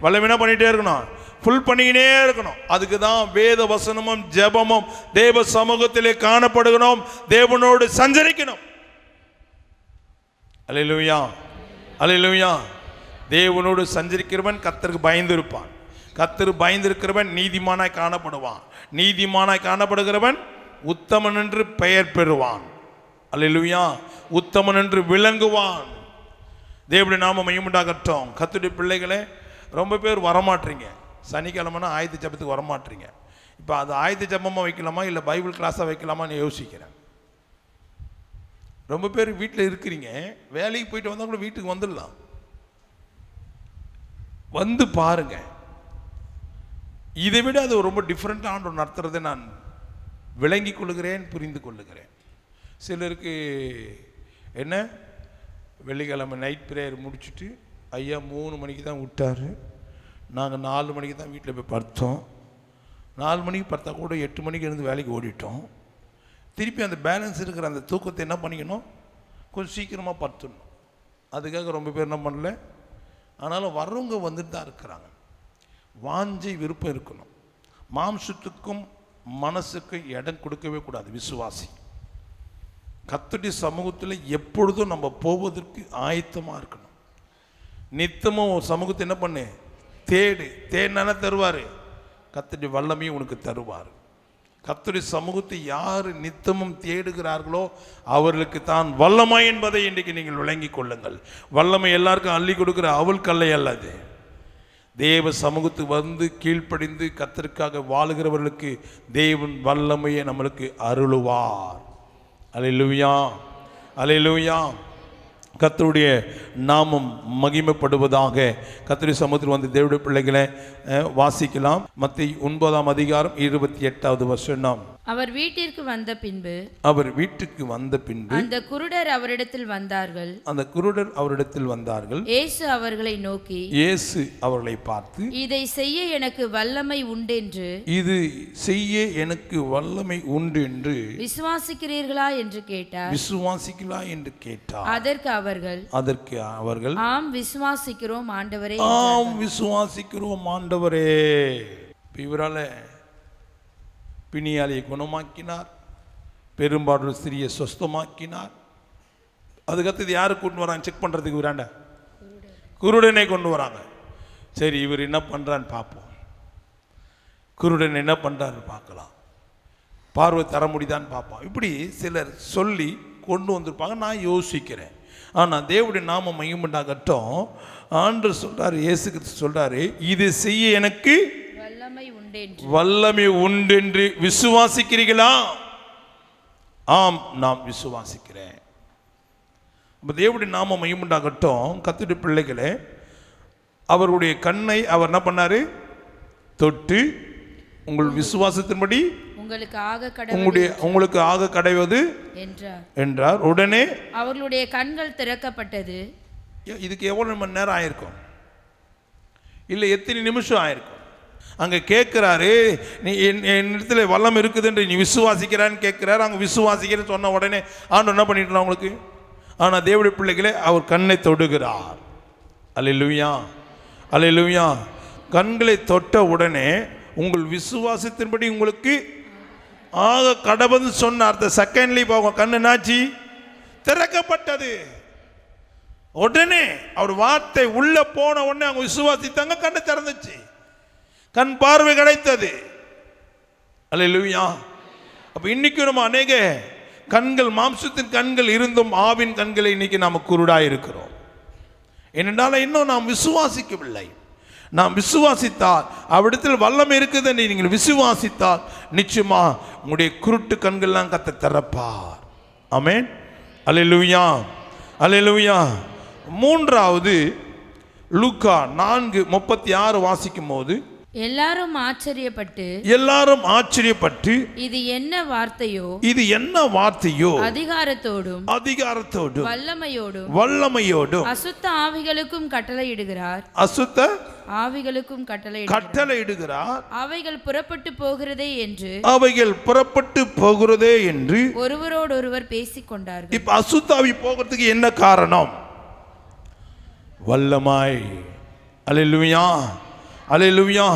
வல்லமை என்ன பண்ணிகிட்டே இருக்கணும், ஃபுல் பண்ணிக்கிட்டே இருக்கணும். அதுக்கு தான் வேத வசனமும் ஜெபமும் தேவ சமூகத்திலே காணப்படுகிறோம், தேவனோடு சஞ்சரிக்கணும். அல்லேலூயா, அல்லேலூயா. தேவனோடு சஞ்சரிக்கிறவன் கர்த்தருக்கு பயந்து இருப்பான், கர்த்தர் பயந்திருக்கிறவன் நீதிமானாய் காணப்படுவான், நீதிமானாய் காணப்படுகிறவன் உத்தமன் என்று பெயர் பெறுவான். அல்லேலூயா. உத்தமன் என்று விளங்குவான். தேவனுடைய நாமம் மையமுண்டாகட்டும். கர்த்தருடைய பிள்ளைகளே, ரொம்ப பேர் வரமாட்டீங்க, சனிக்கிழமைனா ஆயத்த ஜபத்துக்கு வரமாட்டீங்க. இப்போ அது ஆயத்த ஜபமாக வைக்கலாமா இல்லை பைபிள் கிளாஸாக வைக்கலாமான்னு யோசிக்கிறேன். ரொம்ப பேர் வீட்டில் இருக்கிறீங்க, வேலைக்கு போயிட்டு வந்தால் கூட வீட்டுக்கு வந்துடலாம், வந்து பாருங்க. இதை விட அது ரொம்ப டிஃப்ரெண்ட்டான ஒன்று நடத்துறதை நான் விளங்கி கொள்ளுகிறேன், புரிந்து கொள்ளுகிறேன். சிலருக்கு என்ன, வெள்ளிக்கிழமை நைட் ப்ரேயர் முடிச்சுட்டு ஐயா 3 மணிக்கு தான் விட்டார், நாங்கள் 4 மணிக்கு தான் வீட்டில் போய் படுத்தோம். 4 மணிக்கு படுத்தா கூட 8 மணிக்கு இருந்து வேலைக்கு ஓடிட்டோம். திருப்பி அந்த பேலன்ஸ் இருக்கிற அந்த தூக்கத்தை என்ன பண்ணிக்கணும், கொஞ்சம் சீக்கிரமாக படுத்துடணும். அதுக்காக ரொம்ப பேர் என்ன பண்ணல. ஆனாலும் வர்றவங்க வந்துட்டு தான் இருக்கிறாங்க. வாஞ்சை விருப்பம் இருக்கணும். மாம்சத்துக்கும் மனசுக்கும் இடம் கொடுக்கவே கூடாது. விசுவாசி கர்த்தருடைய சமூகத்தில் எப்பொழுதும் நம்ம போவதற்கு ஆயத்தமாக இருக்கணும். நித்தமும் சமூகத்தை என்ன பண்ணு, தேடினா தருவார், கர்த்தருடைய வல்லமையும் உனக்கு தருவார். கர்த்தருடைய சமூகத்தை யார் நித்தமும் தேடுகிறார்களோ அவர்களுக்கு தான் வல்லமை என்பதை இன்றைக்கு நீங்கள் விளங்கி கொள்ளுங்கள். வல்லமை எல்லாருக்கும் அள்ளி கொடுக்குற அவள் கல்லை அல்லது, தேவ சமூகத்துக்கு வந்து கீழ்ப்படிந்து கர்த்தருக்காக வாழுகிறவர்களுக்கு தேவன் வல்லமையை நம்மளுக்கு அருளுவார். அல்லேலூயா, அல்லேலூயா. கர்த்தருடைய நாமம் மகிமைப்படுவதாக. கர்த்தருடைய சமூகத்தில் வந்து தேவனுடைய பிள்ளைகளை வாசிக்கலாம். மத்தேயு 9ஆம் அதிகாரம் 28வது வசனம். அவர் வீட்டிற்கு வந்த பின்பு அந்த குருடர் அவரிடத்தில் வந்தார்கள். இயேசு அவர்களை நோக்கி, இயேசு அவர்களை பார்த்து, இதை செய்ய எனக்கு வல்லமை உண்டு என்று விசுவாசிக்கிறீர்களா என்று கேட்டார். அதற்கு அவர்கள் ஆம் விசுவாசிக்கிறோம் ஆண்டவரே. இவரால பிணியாளியை குணமாக்கினார், பெரும்பாலும் ஸ்திரியை சொஸ்தமாக்கினார். அதுக்கடுத்தது யாரு கூட்டு வராங்க செக் பண்ணுறதுக்கு? விராண்ட குருடனை கொண்டு வராங்க. சரி, இவர் என்ன பண்ணுறான்னு பார்ப்போம். குருடன் என்ன பண்ணுறாரு பார்க்கலாம், பார்வை தர முடியுதான்னு பார்ப்போம். இப்படி சிலர் சொல்லி கொண்டு வந்திருப்பாங்க. நான் யோசிக்கிறேன். ஆனால் தேவனுடைய நாம மகிமையுண்டாகட்டும். ஆண்டவர் சொல்றாரு, இயேசு கிறிஸ்து சொல்றாரு, இது செய்ய எனக்கு வல்லமை உண்டென்று விசுவாசிக்கிறீர்களா? ஆம், நாம் விசுவாசிக்கிறேன். இப்போ தேவனுடைய நாம மகிமையுண்டாகட்டும். கர்த்தருடைய பிள்ளைகளே, அவருடைய கண்ணை அவர் என்ன பண்ணாரு? தொட்டு உங்கள் விசுவாசத்தின்படி உங்களுக்கு ஆக கடைவது என்றார். உடனே அவர்களுடைய கண்கள் திறக்கப்பட்டது. இதுக்கு எவ்வளவு மணி நேரம் ஆயிருக்கும்? இல்லை எத்தனை நிமிஷம் ஆயிருக்கும்? அங்கே கேட்குறாரு, நீ என்னிடத்துல வல்லம் இருக்குதுன்ற நீ விசுவாசிக்கிறான்னு கேட்குறாரு. அங்கே விசுவாசிக்கிறேன்னு சொன்ன உடனே ஆண்டவர் என்ன பண்ணிட்டு அவங்களுக்கு? ஆனால் தேவனுடைய பிள்ளைகளே, அவர் கண்ணை தொடுகிறார். அல்லேலூயா, அல்லேலூயா. கண்களை தொட்ட உடனே உங்கள் விசுவாசத்தின்படி உங்களுக்கு ஆக கடவுள்னு சொன்ன அடுத்த செகண்ட்லி போகும் கண்ணு நாச்சி திறக்கப்பட்டது. உடனே அவர் வார்த்தை உள்ள போன உடனே அவங்க விசுவாசித்தாங்க, கண்ணு திறந்துச்சு, கண் பார்வை கிடைத்தது. அல்லேலூயா. அப்ப இன்னைக்கு நம்ம அநேக கண்கள், மாம்சத்தின் கண்கள் இருந்தும் ஆவின் கண்களை இன்னைக்கு நாம் குருடாய் இருக்கிறோம். ஏனென்றால் இன்னும் நாம் விசுவாசிக்கவில்லை. நாம் விசுவாசித்தால் அவ்விடத்தில் வல்லமை இருக்குது என்று நீங்கள் விசுவாசித்தால் நிச்சயமா உங்களுடைய குருட்டு கண்கள்லாம் கர்த்தர் திறப்பார். ஆமென். அல்லேலூயா, அல்லேலூயா. மூன்றாவது லூக்கா 4:36 வாசிக்கும் போது எல்லாரும் ஆச்சரியப்பட்டு இது என்ன வார்த்தையோ அதிகாரத்தோடும் வல்லமையோடும் அசுத்த ஆவிகளுக்கும் கட்டளையிடுகிறார் அவைகள் புறப்பட்டு போகிறதே என்று ஒருவரோடொருவர் பேசிக்கொண்டார்கள். இப்ப அசுத்தாவி போகிறதுக்கு என்ன காரணம்? வல்லமாய். அல்லேலூயா, அல்லேலூயா.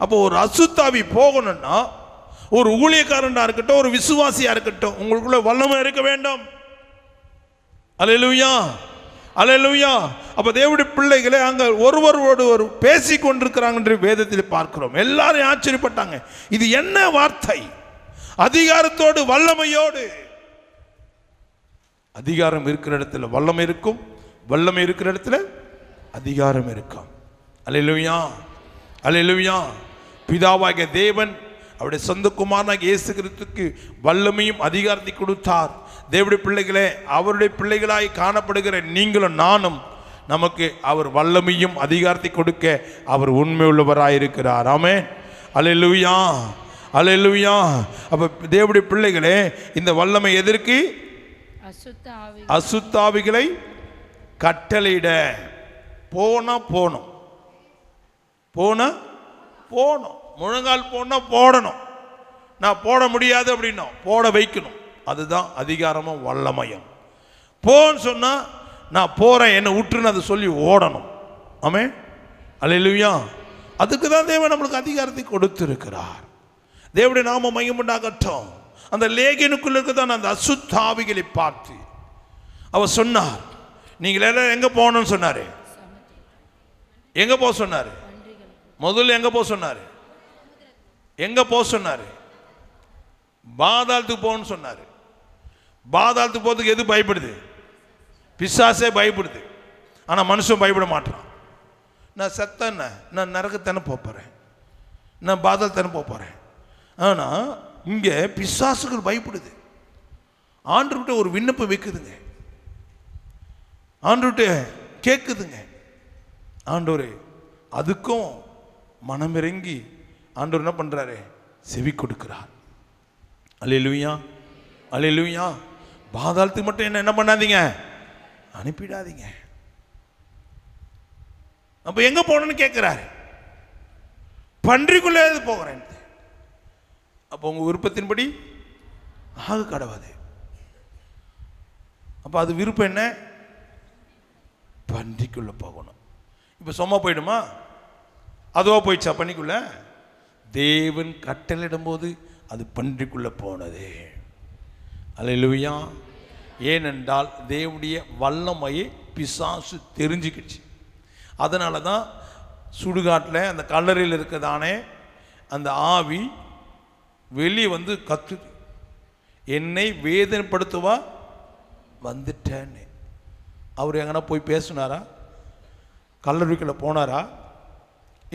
அப்போ ஒரு அசுத்தாவி போகணும்னா ஒரு ஊழியக்காரனா இருக்கட்டும், ஒரு விசுவாசியா இருக்கட்டும், உங்களுக்குள்ள வல்லமை இருக்க வேண்டும். அல்லேலூயா, அல்லேலூயா. அப்ப தேவனுடைய பிள்ளைகளே, அங்க ஒருவரோடு ஒரு பேசி கொண்டிருக்கிறாங்க என்று வேதத்தில் பார்க்கிறோம். எல்லாரும் ஆச்சரியப்பட்டாங்க. இது என்ன வார்த்தை? அதிகாரத்தோடு வல்லமையோடு. அதிகாரம் இருக்கிற இடத்துல வல்லமை இருக்கும், வல்லமை இருக்கிற இடத்துல அதிகாரம் இருக்கும். அல்லேலூயா, அல்லேலூயா. பிதாவாகிய தேவன் அவருடைய சொந்த குமாரனாகிய இயேசு கிறிஸ்துவுக்கு வல்லமையும் அதிகாரத்தை கொடுத்தார். தேவனுடைய பிள்ளைகளே, அவருடைய பிள்ளைகளாய் காணப்படுகிற நீங்களும் நானும் நமக்கு அவர் வல்லமையும் அதிகாரத்தை கொடுக்க அவர் உண்மை உள்ளவராயிருக்கிறார். ஆமென். அல்லேலூயா, அல்லேலூயா. அப்ப தேவனுடைய பிள்ளைகளே, இந்த வல்லமை எதற்கு? அசுத்தாவிகளை கட்டளையிட. போனோம், முழங்கால் போடணும். நான் போட முடியாது அப்படின்னா போட வைக்கணும். அதுதான் அதிகாரமும் வல்லமையும். போன்னு சொன்னா நான் போறேன், என்னை விட்டுன்னு அதை சொல்லி ஓடணும். ஆமென். அல்லேலூயா. அதுக்கு தான் தேவன் நம்மளுக்கு அதிகாரத்தை கொடுத்திருக்கிறார். தேவனுடைய நாம மகிமையுண்டாகட்டும். அந்த லேகியனுக்குள்ள இருக்குதான் அந்த அசுத்தாவிகளை பார்த்து அவர் சொன்னார், நீங்கள் எல்லாரும் எங்க போகணும்னு சொன்னாரு. எங்க போக சொன்னாரு? முதல்ல எங்க போக சொன்னாரு? பாதாளத்துக்கு போகணும்னு சொன்னாரு. பாதாளத்துக்கு போறதுக்கு எது பயப்படுது? பிசாசே பயப்படுது. ஆனா மனுஷன் பயப்பட மாட்டான். நான் செத்தேன்ன, நான் நரகத்தானே போறேன், நான் பாதாளத்தானே போறேன். ஆனா இங்க பிசாசுகள் பயப்படுது. ஆண்டவர்கிட்ட ஒரு விண்ணப்பம் வைக்குதுங்க, ஆண்டவர்கிட்ட கேட்குதுங்க. ஆண்டவரே, அதுக்கும் மனமிறங்கி ஆண்டவர் என்ன பண்றாரு? செவி கொடுக்கிறார். அல்லேலூயா, அல்லேலூயா. பாதாளத்துக்கு மட்டும் என்ன பண்ணாதீங்க, அனுப்பிடாதீங்க. அப்ப எங்க போகணும்னு கேட்கிறாரு. பன்றிக்குள்ளே போகிறேன். அப்போ உங்க விருப்பத்தின்படி ஆக கடவுது. அப்ப அது விருப்பம் என்ன? பன்றிக்குள்ள போகணும். இப்ப சும்மா போயிடுமா? அதுவா போயிடுச்சா பன்றிக்குள்ள? தேவன் கட்டளையிடும் போது அது பன்றிக்குள்ளே போனது. அல்லேலூயா. ஏனென்றால் தேவனுடைய வல்லமையை பிசாசு தெரிஞ்சுக்கிடுச்சு. அதனால தான் சுடுகாட்டில் அந்த கல்லறையில் இருக்கதானே அந்த ஆவி வெளியே வந்து கத்துது, என்னை வேதனைப்படுத்துவா வந்துட்டேன்னு. அவர் எங்கன்னா போய் பேசினாரா? கல்லறைக்குள்ளே போனாரா?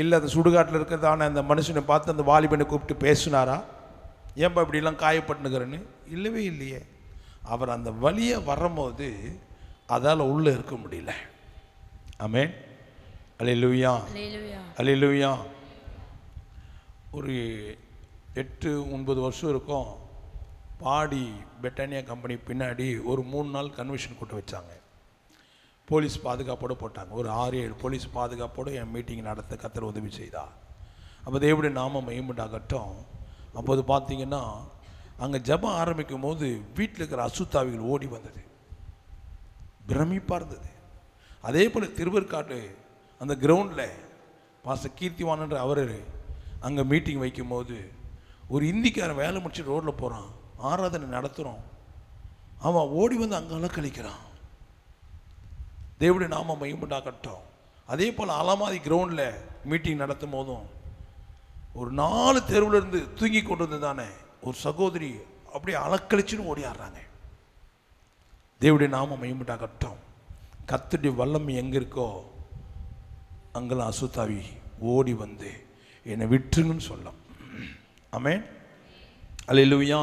இல்லை அந்த சுடுகாட்டில் இருக்கிறதான அந்த மனுஷனை பார்த்து அந்த வாலிபனை கூப்பிட்டு பேசினாரா? ஏன்பா இப்படிலாம் காயப்பட்டுனுக்கிறேன்னு? இல்லவே இல்லையே. அவர் அந்த வழியை வரும்போது அதால் உள்ளே இருக்க முடியல. ஆமென். அல்லேலூயா, அல்லேலூயா. ஒரு 8-9 வருஷம் இருக்கும். பாடி பெட்டானியா கம்பெனி பின்னாடி ஒரு 3 நாள் கன்வென்ஷன் கூட்ட வச்சாங்க. போலீஸ் பாதுகாப்போடு போட்டாங்க. ஒரு 6-7 போலீஸ் பாதுகாப்போடு என் மீட்டிங் நடத்த கர்த்தர் உதவி செய்தார். அப்போ தேவனுடைய நாமம் மகிமையுண்டாகட்டும். அப்போது பார்த்தீங்கன்னா அங்கே ஜெபம் ஆரம்பிக்கும் போது வீட்டில் இருக்கிற அசுத்தாவிகள் ஓடி வந்தது. பிரமிப்பாக இருந்தது. அதே போல் திருவற்காட்டு அந்த கிரவுண்டில் பாஸ்டர் கீர்த்திவானன்ற அவர் அங்கே மீட்டிங் வைக்கும் போது ஒரு இந்திக்காரன் வேலை முடிச்சு ரோட்டில் போகிறான், ஆராதனை நடத்துகிறோம், அவன் ஓடி வந்து அங்கெல்லாம் கழிக்கிறான். தேவனுடைய நாமம் மகிமையுண்டாகட்டும். அதே போல் அலமாதி கிரவுண்டில் மீட்டிங் நடத்தும் போதும் ஒரு 4 தெருவில் இருந்து தூங்கி கொண்டு வந்து தானே ஒரு சகோதரி அப்படியே அலக்கழிச்சுன்னு ஓடியாடுறாங்க. தேவனுடைய நாமம் மகிமையுண்டாகட்டும். கர்த்தருடைய வல்லமை எங்கே இருக்கோ அங்கெல்லாம் அசுத்தாவி ஓடி வந்து என்னை விட்டுருங்கன்னு சொல்லும். ஆமென். அல்லேலூயா,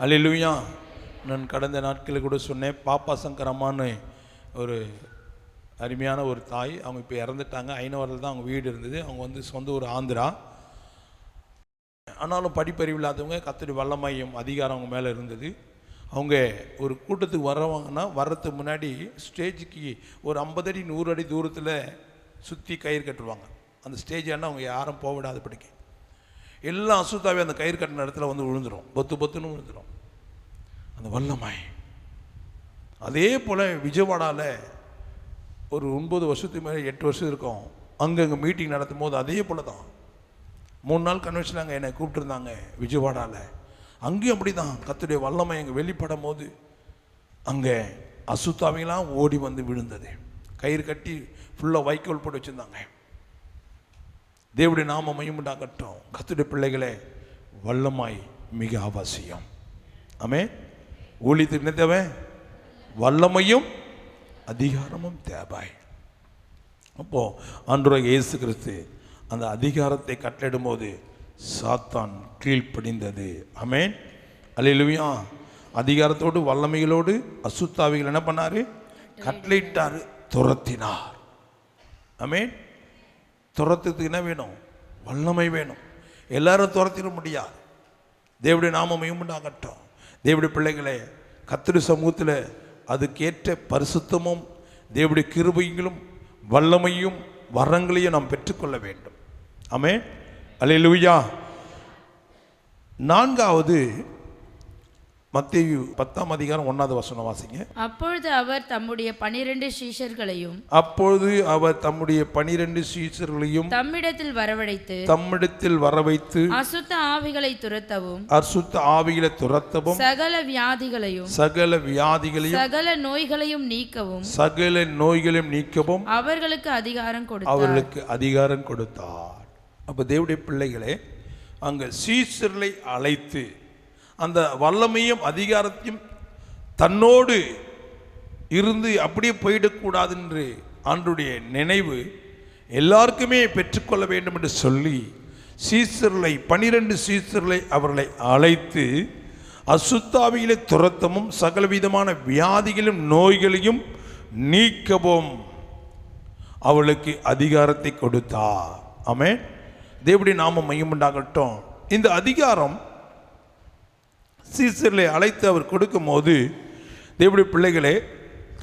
அல்லேலூயா. நான் கடந்த நாட்களில் கூட சொன்னேன், பாப்பா சங்கர் அம்மான்னு ஒரு அருமையான ஒரு தாய். அவங்க இப்போ இறந்துட்டாங்க. ஐநவரில் தான் அவங்க வீடு இருந்தது. அவங்க வந்து சொந்த ஒரு ஆந்திரா. ஆனாலும் படிப்பறிவு இல்லாதவங்க, கர்த்தருடைய வல்லமையும் அதிகாரம் அவங்க மேலே இருந்தது. அவங்க ஒரு கூட்டத்துக்கு வரவங்கன்னா வர்றதுக்கு முன்னாடி ஸ்டேஜுக்கு ஒரு 50 அடி 100 அடி தூரத்தில் சுற்றி கயிறு கட்டுவாங்க. அந்த ஸ்டேஜ் ஆனால் அவங்க யாரும் போக விடாத படிக்க எல்லாம் அசுத்தாவே அந்த கயிறு கட்டின இடத்துல வந்து விழுந்துடும், பொத்துன்னு விழுந்துடும் அந்த வல்லமை. அதே போல் விஜயவாடாவில் ஒரு 9 வருஷத்துக்கு மேலே 8 வருஷம் இருக்கும். அங்கே மீட்டிங் நடத்தும் போது அதே போல் தான் 3 நாள் கன்வென்ஷன் அங்கே என்னை கூப்பிட்டுருந்தாங்க விஜயவாடாவில். அங்கேயும் அப்படி தான் கர்த்தருடைய வல்லமை அங்கே வெளிப்படும் போது அங்கே அசுத்தாவிலாம் ஓடி வந்து விழுந்தது. கயிறு கட்டி ஃபுல்லாக வைக்கோல் போட்டு வச்சுருந்தாங்க. தேவனுடைய நாமம் மகிமையுண்டாகட்டும். கர்த்தருடைய பிள்ளைகளே, வல்லமாய் மிக அவசியம். ஆமென். ஊழியத்துக்கு என்ன தேவை? வல்லமையும் அதிகாரமும் தேவை. அப்போது ஆண்டவராகிய இயேசு கிறிஸ்து அந்த அதிகாரத்தை கட்டளிடும் போது சாத்தான் கீழ்ப்படிந்தது. ஆமென். அல்லேலூயா. அதிகாரத்தோடு வல்லமைகளோடு அசுத்தாவிகள் என்ன பண்ணார்? கட்டளையிட்டார், துரத்தினார். ஆமென். துரத்துறதுக்கு என்ன வேணும்? வல்லமை வேணும். எல்லாரும் துரத்திட முடியாது. தேவனுடைய நாமம் மகிமையுண்டாகட்டும். தேவனுடைய பிள்ளைகளே, கர்த்தருடைய சமூகத்தில் அதுக்கேற்ற பரிசுத்தமும் தேவனுடைய கிருபைகளும் வல்லமையும் வரங்களையும் நாம் பெற்றுக்கொள்ள வேண்டும். ஆமென். அல்லேலூயா. 4வது மத்தேயு 10ஆம் அதிகாரம் 1வது வசனம் வாசிங்க. அப்பொழுது அவர் தம்முடைய 12 சீஷர்களையும் தம்மிடத்தில் வரவைத்து அசுத்த ஆவிகளை துரத்தவும் சகல வியாதிகளையும் சகல நோய்களையும் நீக்கவும் அவர்களுக்கு அதிகாரம் கொடுத்தார். அப்போ தேவனுடைய பிள்ளைகளே, அங்கே சீஷர்களை அழைத்து அந்த வல்லமையும் அதிகாரத்தையும் தன்னோடு இருந்து அப்படியே போயிடக்கூடாது என்று ஆண்டவருடைய நினைவு எல்லாருக்குமே பெற்றுக்கொள்ள வேண்டும் என்று சொல்லி சீஷர்களை 12 சீஷர்களை அவர்களை அழைத்து அசுத்தாவிகளை துரத்தவும் சகலவிதமான வியாதிகளும் நோய்களையும் நீக்கவும் அவளுக்கு அதிகாரத்தை கொடுத்தார். ஆமென். தேவனுடைய நாமம் மகிமையுண்டாகட்டும். இந்த அதிகாரம் சீஷர்களை அழைத்து அவர் கொடுக்கும் போது தேவனுடைய பிள்ளைகளே,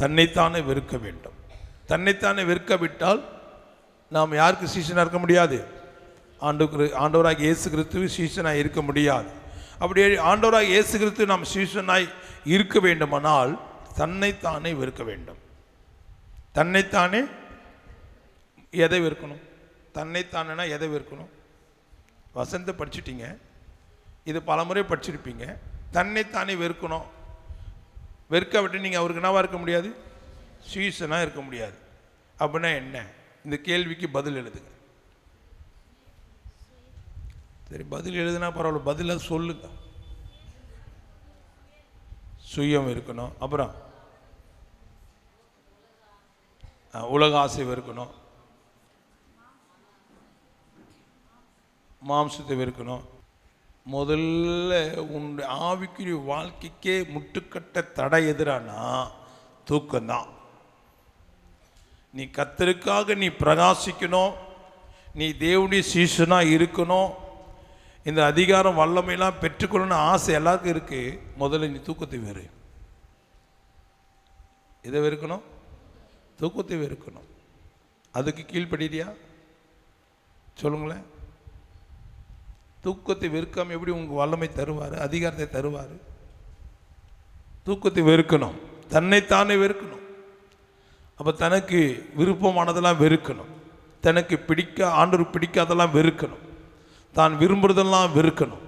தன்னைத்தானே வெறுக்க வேண்டும். தன்னைத்தானே வெறுக்கவிட்டால் நாம் யாருக்கு சீஷனாக இருக்க முடியாது? ஆண்டவராக இயேசு கிறிஸ்துவ சீஷனாக இருக்க முடியாது. அப்படி ஆண்டவராக இயேசு கிறிஸ்து நாம் சீஷனாய் இருக்க வேண்டுமானால் தன்னைத்தானே வெறுக்க வேண்டும். தன்னைத்தானே எதை வெறுக்கணும்? தன்னைத்தானேனா எதை வெறுக்கணும்? வசனத்தை படிச்சுட்டீங்க. இது பலமுறை படிச்சிருப்பீங்க. தன்னைத்தானே வெறுக்கணும். வெறுக்க விட்டு நீங்கள் அவருக்கு என்னவா இருக்க முடியாது? சீசனாக இருக்க முடியாது. அப்படின்னா என்ன? இந்த கேள்விக்கு பதில் எழுதுங்க. சரி, பதில் எழுதுனா பரவாயில்ல, பதிலாக சொல்லுங்க. சுயம் இருக்கணும், அப்புறம் உலக ஆசை வெறுக்கணும், மாம்சத்தை வெறுக்கணும். முதல்ல உன்னுடைய ஆவிக்குரிய வாழ்க்கைக்கே முட்டுக்கட்ட தடை எதிரானா தூக்கம்தான். நீ கர்த்தருக்காக நீ பிரகாசிக்கணும், நீ தேவனுடைய சீசனாக இருக்கணும், இந்த அதிகாரம் வல்லமையெல்லாம் பெற்றுக்கொள்ளணும்னு ஆசை எல்லாருக்கும் இருக்குது. முதல்ல நீ தூக்கத்தை வெறு. இதை வெறுக்கணும், தூக்கத்தை வெறுக்கணும். அதுக்கு கீழ்ப்படியா சொல்லுங்களேன். தூக்கத்தை வெறுக்காம எப்படி உங்களுக்கு வல்லமை தருவார், அதிகாரத்தை தருவார்? தூக்கத்தை வெறுக்கணும், தன்னைத்தானே வெறுக்கணும். அப்போ தனக்கு விருப்பமானதெல்லாம் வெறுக்கணும், தனக்கு ஆண்டவருக்கு பிடிக்காதெல்லாம் வெறுக்கணும், தான் விரும்புறதெல்லாம் வெறுக்கணும்.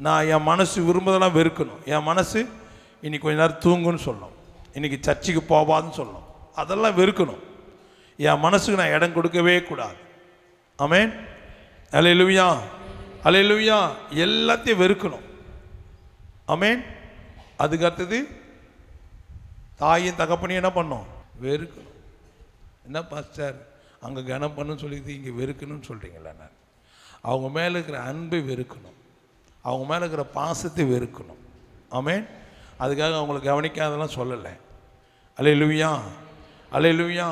நான் என் மனசு விரும்புறதெல்லாம் வெறுக்கணும். என் மனசு இன்னைக்கு கொஞ்ச நேரம் தூங்குன்னு சொல்லணும், இன்னைக்கு சர்ச்சுக்கு போவான்னு சொல்லணும், அதெல்லாம் வெறுக்கணும். என் மனசுக்கு நான் இடம் கொடுக்கவே கூடாது. ஆமென், அல்லேலூயா, அல்லேலூயா. எல்லாத்தையும் வெறுக்கணும். ஆமென். அதுக்கு அடுத்தது தாயும் தகப்பனையும் என்ன பண்ணோம்? வெறுக்கணும். என்ன பாஸ்டர் அங்கே கனம் பண்ணுன்னு சொல்லிட்டு இங்கே வெறுக்கணும்னு சொல்கிறீங்களா? நான் அவங்க மேலே இருக்கிற அன்பை வெறுக்கணும், அவங்க மேலே இருக்கிற பாசத்தை வெறுக்கணும். ஆமென். அதுக்காக அவங்களை கவனிக்காதெல்லாம் சொல்லலை. அல்லேலூயா, அல்லேலூயா.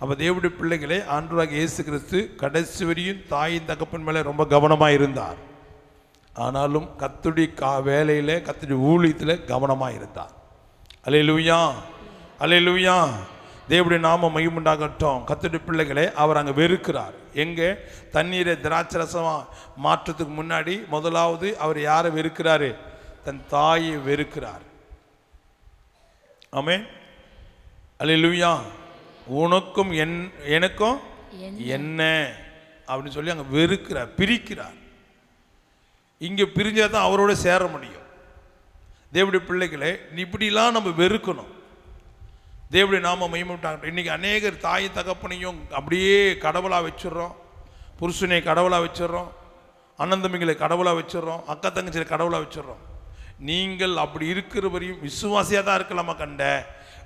அப்போ தேவனுடைய பிள்ளைகளே, ஆண்டவராகிய இயேசு கிறிஸ்து கடைசி வரையும் தாயின் தகப்பன் மேலே ரொம்ப கவனமாக இருந்தார். ஆனாலும் கர்த்தருடைய வேலையில், கர்த்தருடைய ஊழியத்தில் கவனமாக இருந்தார். அல்லேலூயா, அல்லேலூயா. தேவனுடைய நாம மகிமையுண்டாகட்டும். கர்த்தருடைய பிள்ளைகளே, அவர் அங்கே வெறுக்கிறார். எங்கே? தண்ணீரை திராட்சரசமாக மாற்றத்துக்கு முன்னாடி முதலாவது அவர் யாரை வெறுக்கிறாரு? தன் தாயை வெறுக்கிறார். ஆமென், அல்லேலூயா. உனக்கும் எனக்கும் என்ன அப்படின்னு சொல்லி அங்கே வெறுக்கிறார், பிரிக்கிறார். இங்கே பிரிஞ்சால் தான் அவரோட சேர முடியும். தேவனுடைய பிள்ளைகளே, இப்படிலாம் நம்ம வெறுக்கணும். தேவனுடைய நாம மகிமையுண்டாகட்டும். இன்றைக்கி அநேகர் தாய் தகப்பனையும் அப்படியே கடவுளாக வச்சிடுறோம், புருஷனை கடவுளாக வச்சிடுறோம், அண்ணன் தம்பிகளை கடவுளாக வச்சிடுறோம், அக்கா தங்கச்சியை கடவுளாக வச்சிடுறோம். நீங்கள் அப்படி இருக்கிற வரையும் விசுவாசியாக தான் இருக்கலாமா கண்ட,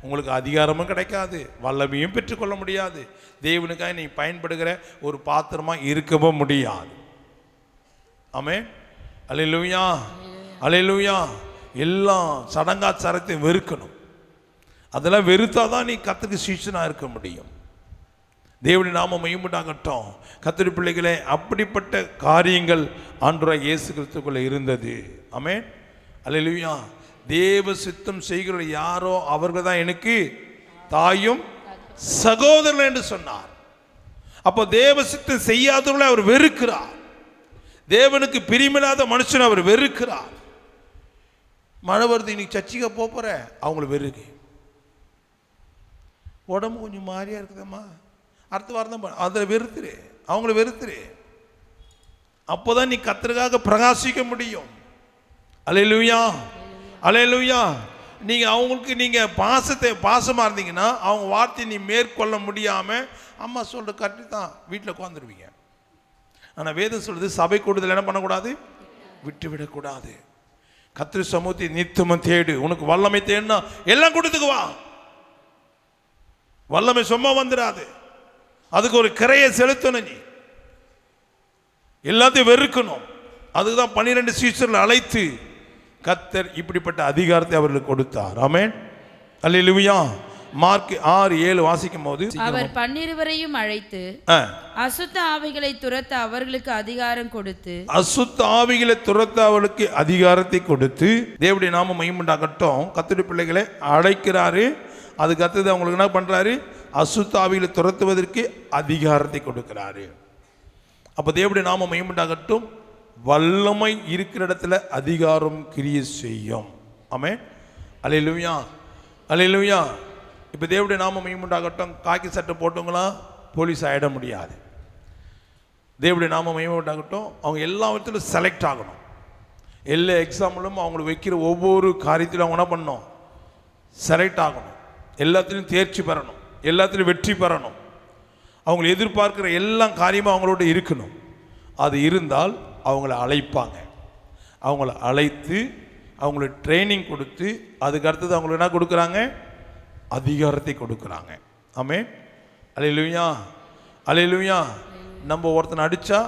உங்களுக்கு அதிகாரமும் கிடைக்காது, வல்லமையும் பெற்றுக்கொள்ள முடியாது, தேவனுக்காக நீ பயன்படுகிற ஒரு பாத்திரமாக இருக்கவும் முடியாது. ஆமென், அல்லேலூயா, அல்லேலூயா. எல்லாம் சடங்காச்சாரத்தை வெறுக்கணும். அதெல்லாம் வெறுத்தா தான் நீ கர்த்தருக்கு சீஷனாக இருக்க முடியும். தேவனுடைய நாம மகிமையுண்டாகட்டும். கர்த்தருடைய பிள்ளைகளே, அப்படிப்பட்ட காரியங்கள் ஆண்டவராகிய இயேசு கிறிஸ்துக்குள்ளே இருந்தது. ஆமென், அல்லேலூயா. தேவ சித்தம் செய்கிற யாரோ அவர்கள் தான் எனக்கு தாயும் சகோதரன் என்று சொன்னார். அப்போ தேவ சித்தம் செய்யாதவர்களை அவர் வெறுக்கிறார். தேவனுக்கு பிரியமில்லாத மனுஷன் அவர் வெறுக்கிறார். மழை வருது, இன்னைக்கு சர்ச்சைக்கு போகிற அவங்கள வெறுக்கு. உடம்பு கொஞ்சம் மாறியா இருக்குதம்மா, அடுத்த வாரம் தான் அதில் வெறுத்துரு, அவங்கள வெறுத்துரு. அப்போதான் நீ கர்த்தருக்காக பிரகாசிக்க முடியும். அல்லேலூயா, அல்லேலூயா. நீங்கள் அவங்களுக்கு நீங்கள் பாசமாக இருந்தீங்கன்னா அவங்க வார்த்தையை நீ மேற்கொள்ள முடியாமல் அம்மா சொல்கிற கரெக்டு தான் வீட்டில் உட்காந்துருவீங்க. ஆனால் வேதம் சொல்கிறது சபை கூடுதல் என்ன பண்ணக்கூடாது? விட்டு விடக்கூடாது. கர்த்தர் சமூகத்தை நித்தமும் தேடு. உனக்கு வல்லமை தேடினா எல்லாம் கொடுத்துக்குவா. வல்லமை சும்மா வந்துடாது, அதுக்கு ஒரு கிரையை செலுத்தணும். நீ எல்லாத்தையும் வெறுக்கணும். அதுதான் 12 சீஷர்களை அழைத்து கர்த்தர் இப்படிப்பட்ட அதிகாரத்தை அவர்களுக்கு கொடுத்தார். ஆமென், அல்லேலூயா. மார்க் 6:7 வாசிக்கும் போது, அவர் 12 அழைத்து அசுத்த ஆவிகளை துரத்த அவர்களுக்கு அதிகாரம் கொடுத்து, அசுத்த ஆவிகளை துரத்த அவர்களுக்கு அதிகாரத்தை கொடுத்து, தேவனுடைய நாமம் மகிமையுண்டாகட்டும். கர்த்தருடைய பிள்ளைகளை அழைக்கிறாரு. அதுக்கு அடுத்தது அவங்களுக்கு என்ன பண்றாரு? அசுத்த ஆவிகளை துரத்துவதற்கு அதிகாரத்தை கொடுக்கிறாரு. அப்போ தேவனுடைய நாமம் மகிமையுண்டாகட்டும். வல்லமை இருக்கிற இடத்துல அதிகாரம் கிரியை செய்யும். ஆமென், அல்லேலூயா, அல்லேலூயா. இப்போ தேவனுடைய நாமம் மகிமையுண்டாகட்டும். காக்கி சட்டை போட்டவங்களா போலீஸ் ஆகிட முடியாது. தேவனுடைய நாமம் மகிமையுண்டாகட்டும். அவங்க எல்லா விதத்திலும் செலக்ட் ஆகணும். எல்லா எக்ஸாம்பிளும் அவங்களுக்கு வைக்கிற ஒவ்வொரு காரியத்திலும் அவங்க என்ன பண்ணணும், செலக்ட் ஆகணும், எல்லாத்துலேயும் தேர்ச்சி பெறணும், எல்லாத்துலேயும் வெற்றி பெறணும். அவங்களை எதிர்பார்க்குற எல்லா காரியமும் அவங்களோட இருக்கணும். அது இருந்தால் அவங்கள அழைப்பாங்க. அவங்கள அழைத்து அவங்களுக்கு ட்ரைனிங் கொடுத்து அதுக்கு அடுத்தது அவங்களுக்கு என்ன கொடுக்குறாங்க, அதிகாரத்தை கொடுக்குறாங்க. ஆமென். அல்லேலூயா, அல்லேலூயா. நம்ம ஒருத்தனை அடித்தா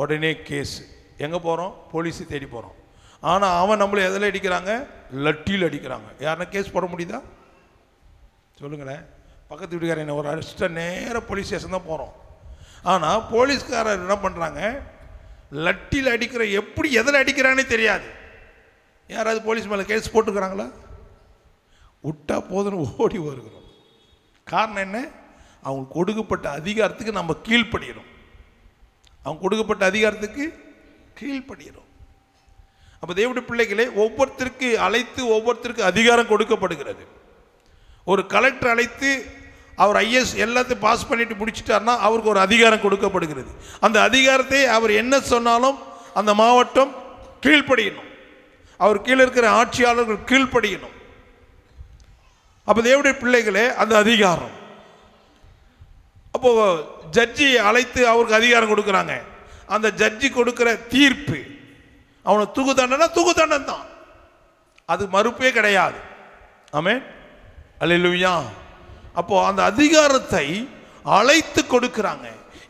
உடனே கேஸு, எங்கே போகிறோம், போலீஸை தேடி போகிறோம். ஆனால் அவன் நம்மளை எதில் அடிக்கிறாங்க, லட்டியில் அடிக்கிறாங்க. யாருன்னா கேஸ் போட முடியுதா சொல்லுங்களேன்? பக்கத்து வீட்டுக்காரன் என்ன ஒரு அடிச்சுட்டா நேராக போலீஸ் ஸ்டேஷன் தான் போகிறோம். ஆனால் போலீஸ்காரர் என்ன பண்ணுறாங்க, லட்டியில் அடிக்கிற, எப்படி எதில் அடிக்கிறானே தெரியாது. யாராவது போலீஸ் மேலே கேஸ் போட்டுக்கிறாங்களா? விட்டா போதுன்னு ஓடி வருகிறோம். காரணம் என்ன, அவங்க கொடுக்கப்பட்ட அதிகாரத்துக்கு நம்ம கீழ்ப்படுகிறோம். அவங்க கொடுக்கப்பட்ட அதிகாரத்துக்கு கீழ்ப்படுகிறோம். அப்போ தேவனுடைய பிள்ளைகளே, ஒவ்வொருத்தருக்கு அழைத்து ஒவ்வொருத்தருக்கு அதிகாரம் கொடுக்கப்படுகிறது. ஒரு கலெக்டர் அழைத்து அவர் ஐஎஸ் எல்லாத்தையும் பாஸ் பண்ணிட்டு முடிச்சிட்டாருன்னா அவருக்கு ஒரு அதிகாரம் கொடுக்கப்படுகிறது. அந்த அதிகாரத்தை அவர் என்ன சொன்னாலும் அந்த மாவட்டம் கீழ்ப்படியணும், அவர் கீழே இருக்கிற ஆட்சியாளர்கள் கீழ்ப்படியணும். அப்போ தேவனுடைய பிள்ளைகளே, அந்த அதிகாரம். அப்போ ஜட்ஜி அழைத்து அவருக்கு அதிகாரம் கொடுக்குறாங்க. அந்த ஜட்ஜி கொடுக்குற தீர்ப்பு, அவனை தூக்கு தண்டனை தான், அது மறுப்பே கிடையாது. ஆமென், அல்லேலூயா. அப்போ அந்த அதிகாரத்தை அழைத்து கொடுக்குறாங்க.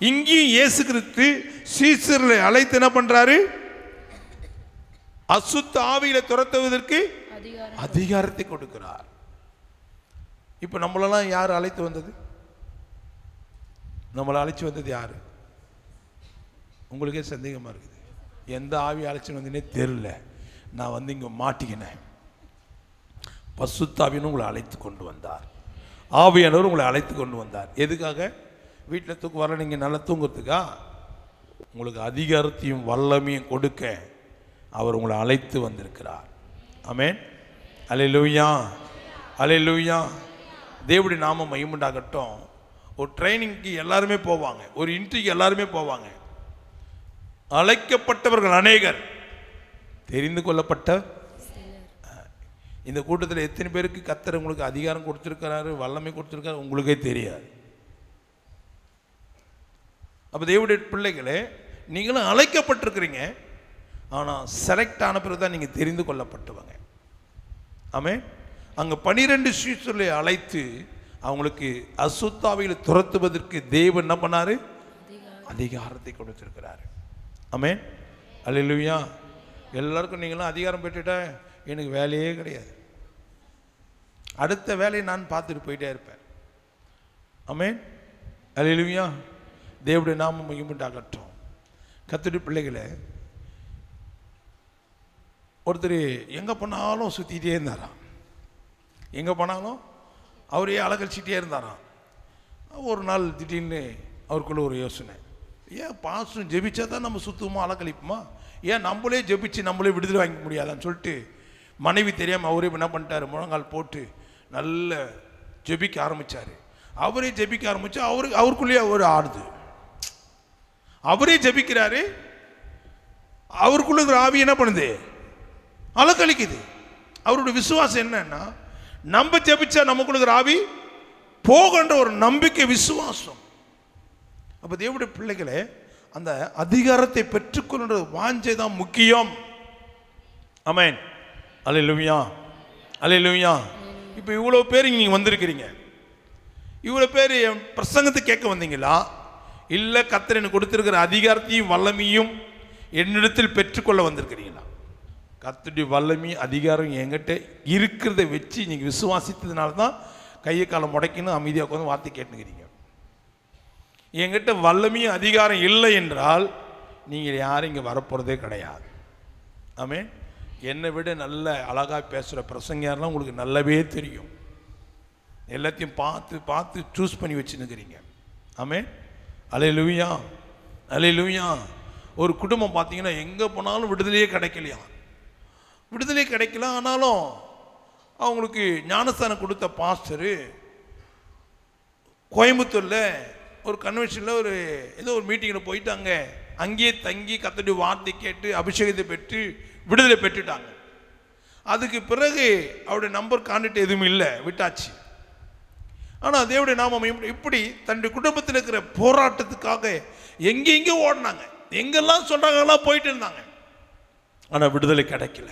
இங்கேயும் இயேசு கிறிஸ்து சீசர்களை அழைத்து என்ன பண்றாரு, அசுத்த ஆவிகளை துரத்துவதற்கு அதிகாரத்தை கொடுக்கிறார். இப்போ நம்மளெல்லாம் யார் அழைத்து வந்தது? நம்மளை அழைச்சி வந்தது யாரு? உங்களுக்கே சந்தேகமாக இருக்குது. எந்த ஆவி அழைச்சின்னு வந்தேனே தெரியல, நான் வந்து இங்கே மாட்டிக்கினேன். பசுத்தாவின்னு உங்களை அழைத்து கொண்டு வந்தார். ஆவியானவர் உங்களை அழைத்து கொண்டு வந்தார். எதுக்காக? வீட்டில் தூக்கு வர நீங்கள் நல்லா தூங்குறதுக்கா? உங்களுக்கு அதிகாரத்தையும் வல்லமையும் கொடுக்க அவர் உங்களை அழைத்து வந்திருக்கிறார். ஆமென், அல்லேலூயா, அல்லேலூயா. தேவனுடைய நாமம் மகிமையுண்டாகட்டும். ஒரு ட்ரைனிங்க்கு எல்லாருமே போவாங்க, ஒரு இன்டர்வியூக்கு எல்லாருமே போவாங்க. அழைக்கப்பட்டவர்கள் அநேகர், தெரிந்து கொள்ளப்பட்ட. இந்த கூட்டத்தில் எத்தனை பேருக்கு கர்த்தர் உங்களுக்கு அதிகாரம் கொடுத்துருக்கிறாரு, வல்லமை கொடுத்துருக்காரு, உங்களுக்கே தெரியாது. அப்போ தேவனுடைய பிள்ளைகளே, நீங்களும் அழைக்கப்பட்டிருக்கிறீங்க. ஆனால் செலக்ட் ஆன பிறகு தான் நீங்கள் தெரிந்து கொள்ளப்பட்டவங்க. ஆமென். அங்கே 12 சீஷர்களை அழைத்து அவங்களுக்கு அசுத்தாவிகளை துரத்துவதற்கு தேவன் என்ன பண்ணாரு, அதிகாரத்தை கொடுத்திருக்கிறாரு. ஆமென், அல்லேலூயா. எல்லாருக்கும் நீங்களும் அதிகாரம் பெற்றுட்டா எனக்கு வேலையே கிடையாது, அடுத்த வேலையை நான் பார்த்துட்டு போயிட்டே இருப்பேன். ஆமென், அல்லேலூயா. தேவனுடைய நாமம் மகிமையுண்டாகட்டும். கர்த்தருடைய பிள்ளைகளே, ஒருத்தர் எங்கே போனாலும் சுற்றிக்கிட்டே இருந்தாராம். எங்கே போனாலும் அவரே அலக்கழிச்சிட்டே இருந்தாராம். ஒரு நாள் திடீர்னு அவருக்குள்ள ஒரு யோசனை, ஏன் பாஸ்டர் ஜெபிச்சா தான் நம்ம சுத்தமாக அலக்கழிப்போமா, ஏன் நம்மளே ஜெபிச்சு நம்மளே விடுதலை வாங்கிக்க முடியாதான்னு சொல்லிட்டு மனைவி தெரியாமல் அவரே என்ன பண்ணிட்டார், முழங்கால் போட்டு நல்ல ஜெபிக்க ஆரம்பித்தார். அவரே ஜெபிக்க ஆரம்பித்தா அவருக்குள்ளேயே ஒரு ஆடுது. அவரே ஜெபிக்கிறாரு, அவருக்குள்ள இருக்கிற ஆவி என்ன பண்ணுது, அலக்கழிக்குது. அவருடைய விசுவாசம் என்னன்னா, நம்ம ஜெபிச்சா நமக்குள்ள இருக்கிற ஆவி போகின்ற ஒரு நம்பிக்கை, விசுவாசம். அப்போ தேவனுடைய பிள்ளைகளே, அந்த அதிகாரத்தை பெற்றுக்கொள்கிற வாஞ்சை தான் முக்கியம். ஆமென், அல்லேலூயா, அல்லேலூயா. இப்போ இவ்வளோ பேர் இங்கே நீங்கள் வந்திருக்கிறீங்க, இவ்வளோ பேர் என் பிரசங்கத்தை கேட்க வந்தீங்களா, இல்லை கர்த்தர் எனக்கு கொடுத்திருக்கிற அதிகாரத்தையும் வல்லமையும் என்னிடத்தில் பெற்றுக்கொள்ள வந்திருக்கிறீங்களா? கர்த்தருடைய வல்லமை அதிகாரம் என்கிட்ட இருக்கிறத வச்சு நீங்கள் விசுவாசித்ததுனால தான் கையை காலம் முடக்கின்னு அமைதியாக உட்காந்து வார்த்தை கேட்டுக்கிறீங்க. என்கிட்ட வல்லமையும் அதிகாரம் இல்லை என்றால் நீங்கள் யாரும் இங்கே வரப்போகிறதே கிடையாது. ஆமென். என்னை விட நல்ல அழகாக பேசுகிற பிரசங்கர்லாம் உங்களுக்கு நல்லாவே தெரியும். எல்லாத்தையும் பார்த்து பார்த்து சூஸ் பண்ணி வச்சுன்னுக்கிறீங்க. ஆமென், அல்லேலூயா, அல்லேலூயா. ஒரு குடும்பம் பார்த்தீங்கன்னா எங்கே போனாலும் விடுதலையே கிடைக்கலையா, விடுதலை கிடைக்கல. ஆனாலும் அவங்களுக்கு ஞானஸ்தானம் கொடுத்த பாஸ்டரு கோயம்புத்தூரில் ஒரு கன்வென்ஷனில் ஏதோ ஒரு மீட்டிங்கில் போயிட்டு அங்கேயே தங்கி கர்த்தருடைய வார்த்தை கேட்டு அபிஷேகத்தை பெற்று விடுதலை பெற்றுட்டாங்க. அதுக்கு பிறகு அவருடைய நம்பர் கான்டாக்ட் எதுவும் இல்லை, விட்டாச்சு. ஆனால் தேவனுடைய நாமம் இப்படி தன்னுடைய குடும்பத்தில் இருக்கிற போராட்டத்துக்காக எங்கெங்கே ஓடினாங்க, எங்கெல்லாம் சொல்றாங்கலாம் போயிட்டு இருந்தாங்க. ஆனால் விடுதலை கிடைக்கல,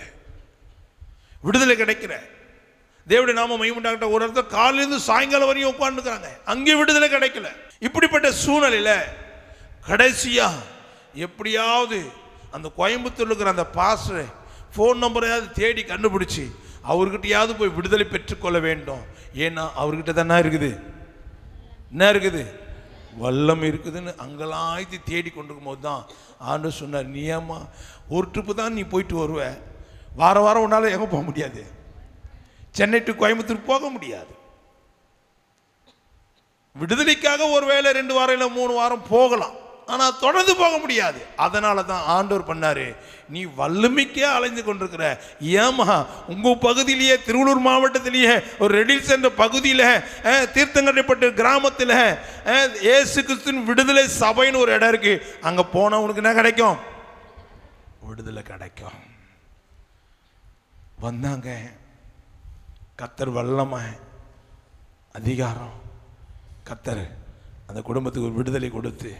விடுதலை கிடைக்கல. தேவனுடைய நாமம் மையமுண்டாகிட்ட ஒரு இடத்துல காலையிலிருந்து சாயங்காலம் வரையும் உட்காந்துக்கிறாங்க, அங்கே விடுதலை கிடைக்கல. இப்படிப்பட்ட சூழ்நிலையில் கடைசியா எப்படியாவது அந்த கோயம்புத்தூர்ல இருக்கிற அந்த பாஸ்டர் ஃபோன் நம்பரையாவது தேடி கண்டுபிடிச்சி அவர்கிட்டயாவது போய் விடுதலை பெற்றுக்கொள்ள வேண்டும். ஏன்னா அவர்கிட்ட தான் என்ன இருக்குது, என்ன இருக்குது, வல்லம் இருக்குதுன்னு அங்கெல்லாம் தேடி கொண்டிருக்கும் போது தான் ஆண்டவர் சொன்னார், நீயம்மா ஒரு ட்ரிப்பு தான் நீ போயிட்டு வருவ, வாரம் வாரம் உன்னால எங்கே போக முடியாது, சென்னை டு கோயம்புத்தூர் போக முடியாது. விடுதலைக்காக ஒரு வேளை 2 வாரம் இல்லை 3 வாரம் போகலாம், ஆனால் தொடர்ந்து போக முடியாது. அதனால தான் ஆண்டவர் பண்ணாரு, நீ வல்லமைக்கே அலைந்து கொண்டிருக்கிற, ஏமா உங்கள் பகுதியிலேயே திருவள்ளூர் மாவட்டத்திலேயே ஒரு ரெடில்ஸ் என்ற பகுதியில் தீர்த்தங்கரைப்பட்ட கிராமத்தில் இயேசு கிறிஸ்துவின் விடுதலை சபைன்னு ஒரு இடம் இருக்கு, அங்கே போனால் உனக்கு என்ன கிடைக்கும், விடுதலை கிடைக்கும். வந்தாங்க, கர்த்தர் வல்லமை அதிகாரம், கர்த்தர் அந்த குடும்பத்துக்கு ஒரு விடுதலை கொடுத்து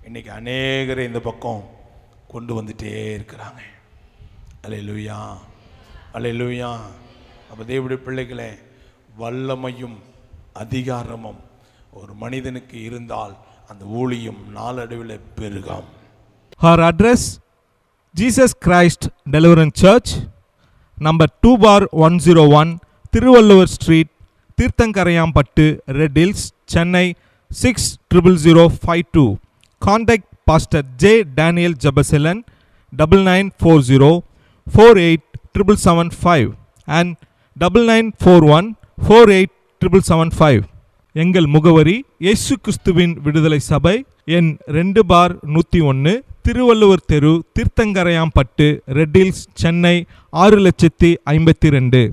இன்னைக்கு அநேகரை இந்த பக்கம் கொண்டு வந்துட்டே இருக்கிறாங்க. அல்லேலூயா, அல்லேலூயா. அப்போ தேவனுடைய பிள்ளைகளே, வல்லமையும் அதிகாரமும் ஒரு மனிதனுக்கு இருந்தால் அந்த ஊழியம் நாளடைவில் பெருகும். Her address: Jesus Christ Deliverance Church, number 2/101, Tiruvallur Street, Tirthankarayambattu, Red Hills, Chennai 600052. Contact Pastor J. Daniel Jabasilan 9940 487775 and 9941 487775. எங்கள் முகவரி இயேசு கிறிஸ்துவின் விடுதலை சபை, எண் 2/101, திருவள்ளுவர் தெரு, தீர்த்தங்கரையாம்பட்டு, ரெட் ஹில்ஸ், சென்னை 6052.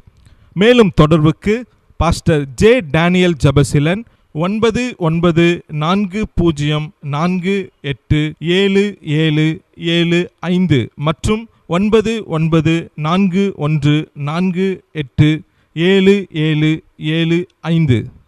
மேலும் தொடர்புக்கு பாஸ்டர் ஜே டேனியல் ஜபசிலன் 9948477775 மற்றும் 9941487775.